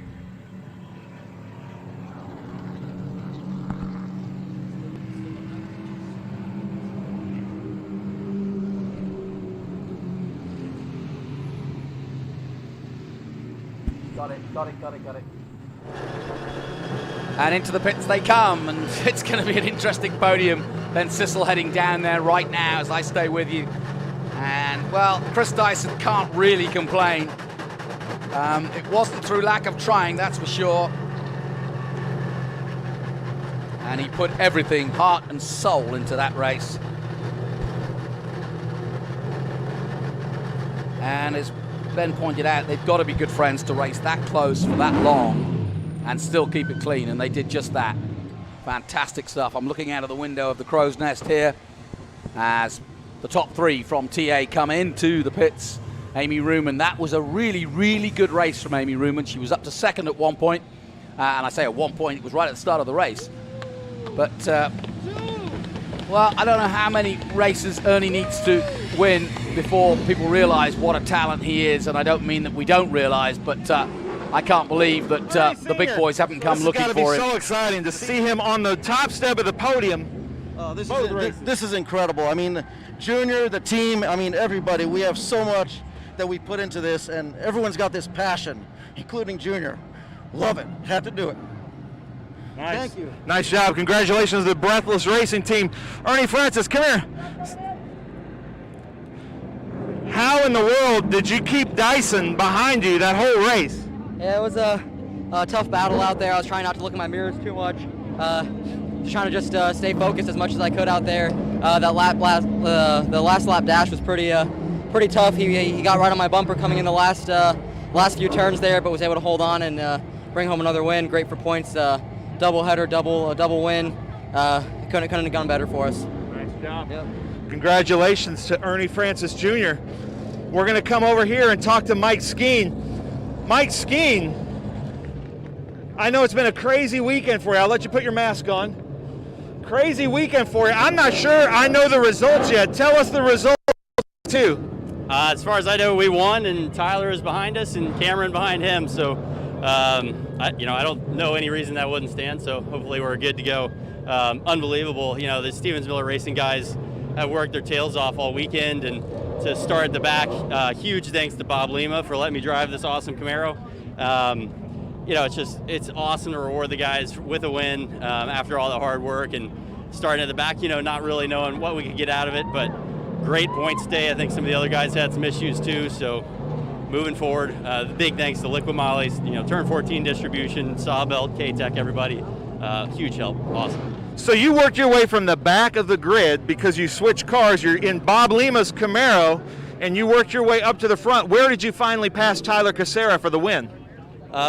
B: Got it. And into the pits they come, and it's going to be an interesting podium. Ben Sissel heading down there right now as I stay with you. And, well, Chris Dyson can't really complain. It wasn't through lack of trying, that's for sure. And he put everything, heart and soul, into that race. And as Ben pointed out, they've got to be good friends to race that close for that long and still keep it clean, and they did just that. Fantastic stuff. I'm looking out of the window of the Crow's Nest here as the top three from TA come into the pits. Amy Ruman, that was a really, really good race from Amy Ruman. She was up to second at one point, and I say at one point, it was right at the start of the race. But, well, I don't know how many races Ernie needs to win before people realize what a talent he is, and I don't mean that we don't realize, but I can't believe that the big boys haven't come looking for him.
F: It's got to be so exciting to see him on the top step of the podium.
K: This is incredible. I mean, Junior, the team, I mean, everybody. We have so much that we put into this, and everyone's got this passion, including Junior. Love it. Had to do it.
F: Nice.
K: Thank you.
F: Nice job. Congratulations to the Breathless Racing team. Ernie Francis, come here. How in the world did you keep Dyson behind you that whole race?
L: Yeah, it was a tough battle out there. I was trying not to look in my mirrors too much. Just trying to just stay focused as much as I could out there. The last lap dash was pretty tough. He got right on my bumper coming in the last few turns there, but was able to hold on and bring home another win. Great for points. Double header, double win. Couldn't have gone better for us.
F: Nice job.
L: Yep.
F: Congratulations to Ernie Francis Jr. We're going to come over here and talk to Mike Skeen. Mike Skeen, I know it's been a crazy weekend for you. I'll let you put your mask on. Crazy weekend for you. I'm not sure I know the results yet. Tell us the results, too.
M: As far as I know, we won, and Tyler is behind us, and Cameron behind him. So, I don't know any reason that wouldn't stand. So hopefully we're good to go. Unbelievable. You know, the Stevens Miller Racing guys have worked their tails off all weekend, and to start at the back, huge thanks to Bob Lima for letting me drive this awesome Camaro. It's awesome to reward the guys with a win after all the hard work, and starting at the back, not really knowing what we could get out of it, but great points day. I think some of the other guys had some issues too, so moving forward, big thanks to Liqui Moly's, Turn 14 distribution, Sawbelt, K-Tech, everybody, huge help, awesome.
F: So you worked your way from the back of the grid because you switched cars. You're in Bob Lima's Camaro, and you worked your way up to the front. Where did you finally pass Tyler Casera for the win?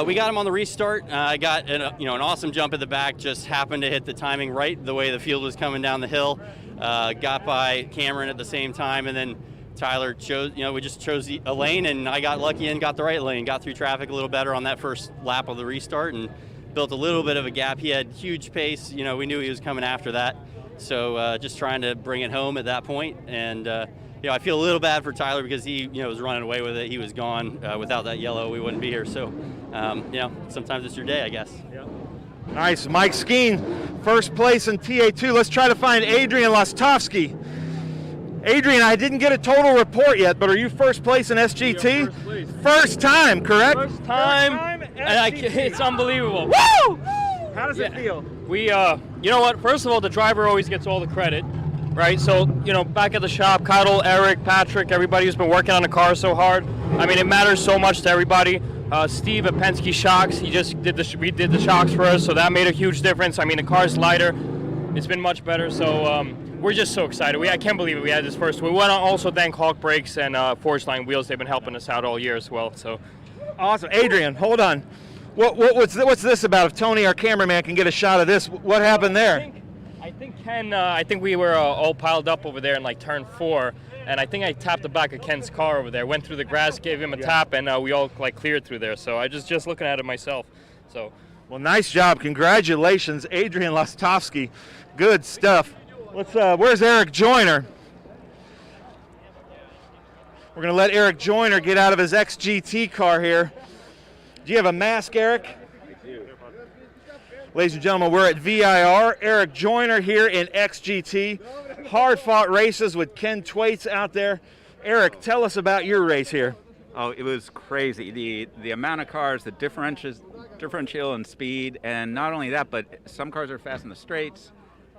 M: We got him on the restart. I got an awesome jump at the back. Just happened to hit the timing right, the way the field was coming down the hill. Got by Cameron at the same time, and then Tyler chose. We just chose a lane, and I got lucky and got the right lane. Got through traffic a little better on that first lap of the restart, and built a little bit of a gap. He had huge pace. We knew he was coming after that, so just trying to bring it home at that point. And I feel a little bad for Tyler because he was running away with it. He was gone. Without that yellow, we wouldn't be here. So sometimes it's your day, I guess. Yeah.
F: Nice. Mike Skeen, first place in TA2. Let's try to find Adrian Lostovsky. Adrian, I didn't get a total report yet, but are you first place in SGT?
N: First place.
F: First time, correct?
N: First time and it's unbelievable. Woo!
F: How does it feel?
N: We, you know what? First of all, the driver always gets all the credit, right? So, back at the shop, Cottle, Eric, Patrick, everybody who's been working on the car so hard. I mean, it matters so much to everybody. Steve at Penske Shocks, he just redid the shocks for us, so that made a huge difference. I mean, the car's lighter. It's been much better, so we're just so excited. I can't believe it. We had this first. We want to also thank Hawk Brakes and Forge Line Wheels. They've been helping us out all year as well. So
F: awesome. Adrian, hold on. What's this about? If Tony, our cameraman, can get a shot of this, what happened there?
N: I think Ken. I think we were all piled up over there in like turn 4, and I think I tapped the back of Ken's car over there. Went through the grass, gave him a tap, and we all cleared through there. So I just looking at it myself. So.
F: Well, nice job. Congratulations, Adrian Lostovsky. Good stuff. Where's Eric Joyner? We're going to let Eric Joyner get out of his XGT car here. Do you have a mask, Eric? I do. Ladies and gentlemen, we're at VIR. Eric Joyner here in XGT. Hard-fought races with Ken Twaits out there. Eric, tell us about your race here.
O: Oh, it was crazy. The amount of cars, the differential in speed, and not only that, but some cars are fast in the straights,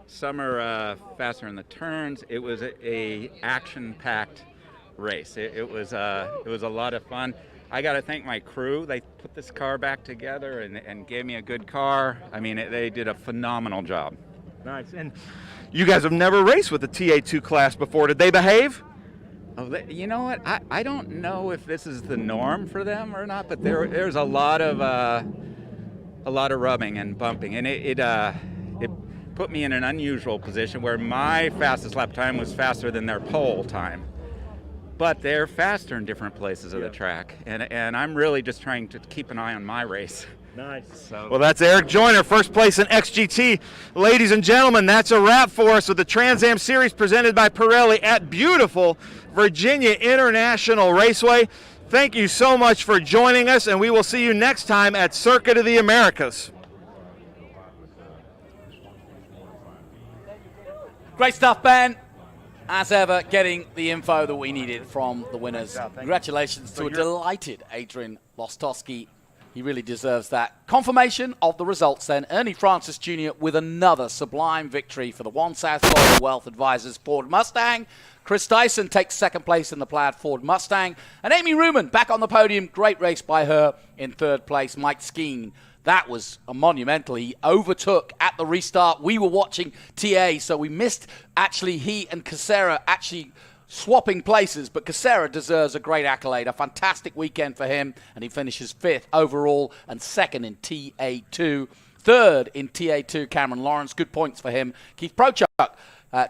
O: some are faster in the turns. It was a action-packed race. It was a lot of fun. I got to thank my crew. They put this car back together and gave me a good car. I mean, they did a phenomenal job.
F: Nice. And you guys have never raced with the TA2 class before. Did they behave?
O: Oh, you know what? I don't know if this is the norm for them or not, but there's a lot of rubbing and bumping, and it put me in an unusual position where my fastest lap time was faster than their pole time. But they're faster in different places of the track, and I'm really just trying to keep an eye on my race.
F: Nice. Well, that's Eric Joyner, first place in XGT. Ladies and gentlemen, that's a wrap for us with the Trans Am Series presented by Pirelli at beautiful Virginia International Raceway. Thank you so much for joining us, and we will see you next time at Circuit of the Americas.
B: Great stuff, Ben. As ever, getting the info that we needed from the winners. Congratulations to a delighted Adrian Lostovsky. He really deserves that. Confirmation of the results then. Ernie Francis Jr. with another sublime victory for the One South Florida Wealth Advisors Ford Mustang. Chris Dyson takes second place in the plaid Ford Mustang. And Amy Ruman back on the podium. Great race by her in third place. Mike Skeen. That was a monumental. He overtook at the restart. We were watching TA, so we missed actually he and Casera actually swapping places, but Casera deserves a great accolade. A fantastic weekend for him, and he finishes 5th overall and 2nd in TA2. 3rd in TA2, Cameron Lawrence. Good points for him. Keith Prochuk.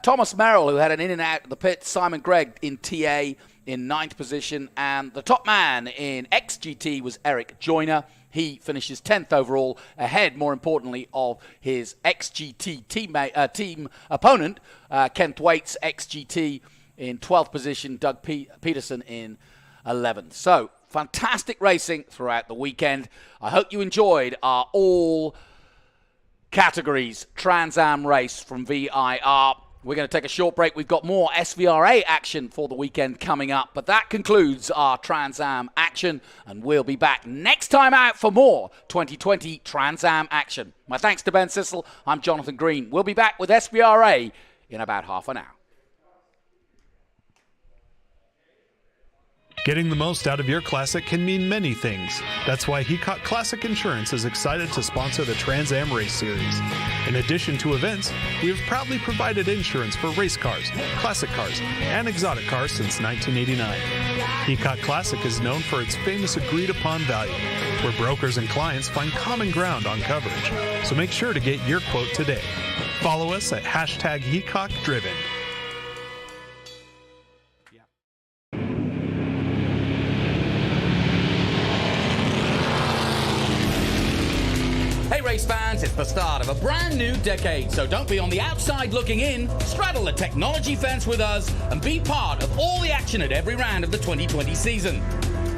B: Thomas Merrill, who had an in and out of the pit. Simon Gregg in TA in 9th position. And the top man in XGT was Eric Joyner. He finishes 10th overall, ahead, more importantly, of his XGT team opponent, Ken Thwaites, XGT in 12th position, Doug Peterson in 11th. So, fantastic racing throughout the weekend. I hope you enjoyed our all categories Trans Am race from VIR. We're going to take a short break. We've got more SVRA action for the weekend coming up. But that concludes our Trans Am action. And we'll be back next time out for more 2020 Trans Am action. My thanks to Ben Sissel. I'm Jonathan Green. We'll be back with SVRA in about half an hour.
A: Getting the most out of your Classic can mean many things. That's why Hecot Classic Insurance is excited to sponsor the Trans Am Race Series. In addition to events, we have proudly provided insurance for race cars, classic cars, and exotic cars since 1989. Hecot Classic is known for its famous agreed-upon value. where brokers and clients find common ground on coverage. So make sure to get your quote today. Follow us at #HeacockDriven.
B: Hey race fans, it's the start of a brand new decade, so don't be on the outside looking in. Straddle the technology fence with us and be part of all the action at every round of the 2020 season.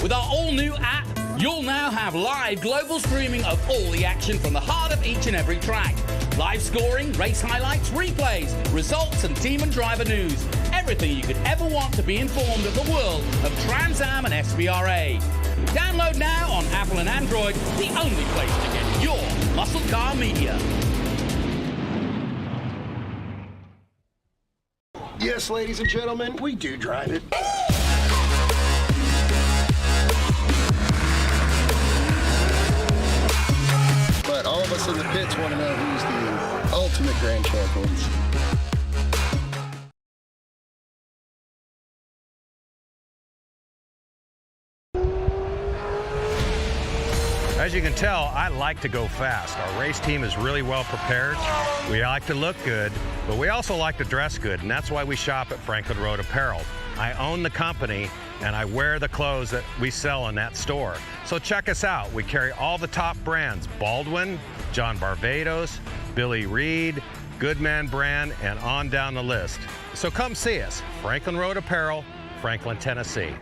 B: With our all-new app, you'll now have live global streaming of all the action from the heart of each and every track. Live scoring, race highlights, replays, results, and team and driver news. Everything you could ever want to be informed of the world of Trans Am and SVRA. Download now on Apple and Android, the only place to get your muscle car media.
P: Yes, ladies and gentlemen, we do drive it.
C: But all of us in the pits want to know who's the ultimate grand champions.
D: As you can tell, I like to go fast. Our race team is really well prepared. We like to look good, but we also like to dress good, and that's why we shop at Franklin Road Apparel. I own the company, and I wear the clothes that we sell in that store. So check us out. We carry all the top brands: Baldwin, John Barbados, Billy Reed, Goodman brand, and on down the list. So come see us. Franklin Road Apparel, Franklin, Tennessee.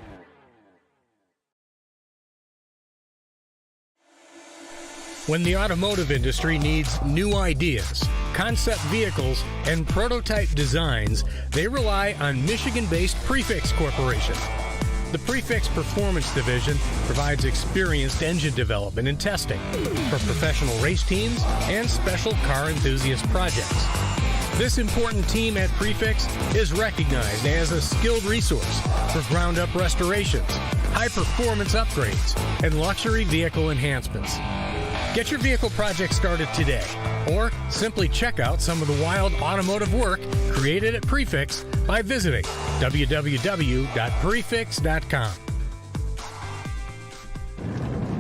E: When the automotive industry needs new ideas, concept vehicles, and prototype designs, they rely on Michigan-based Prefix Corporation. The Prefix Performance Division provides experienced engine development and testing for professional race teams and special car enthusiast projects. This important team at Prefix is recognized as a skilled resource for ground-up restorations, high-performance upgrades, and luxury vehicle enhancements. Get your vehicle project started today, or simply check out some of the wild automotive work created at Prefix by visiting www.prefix.com.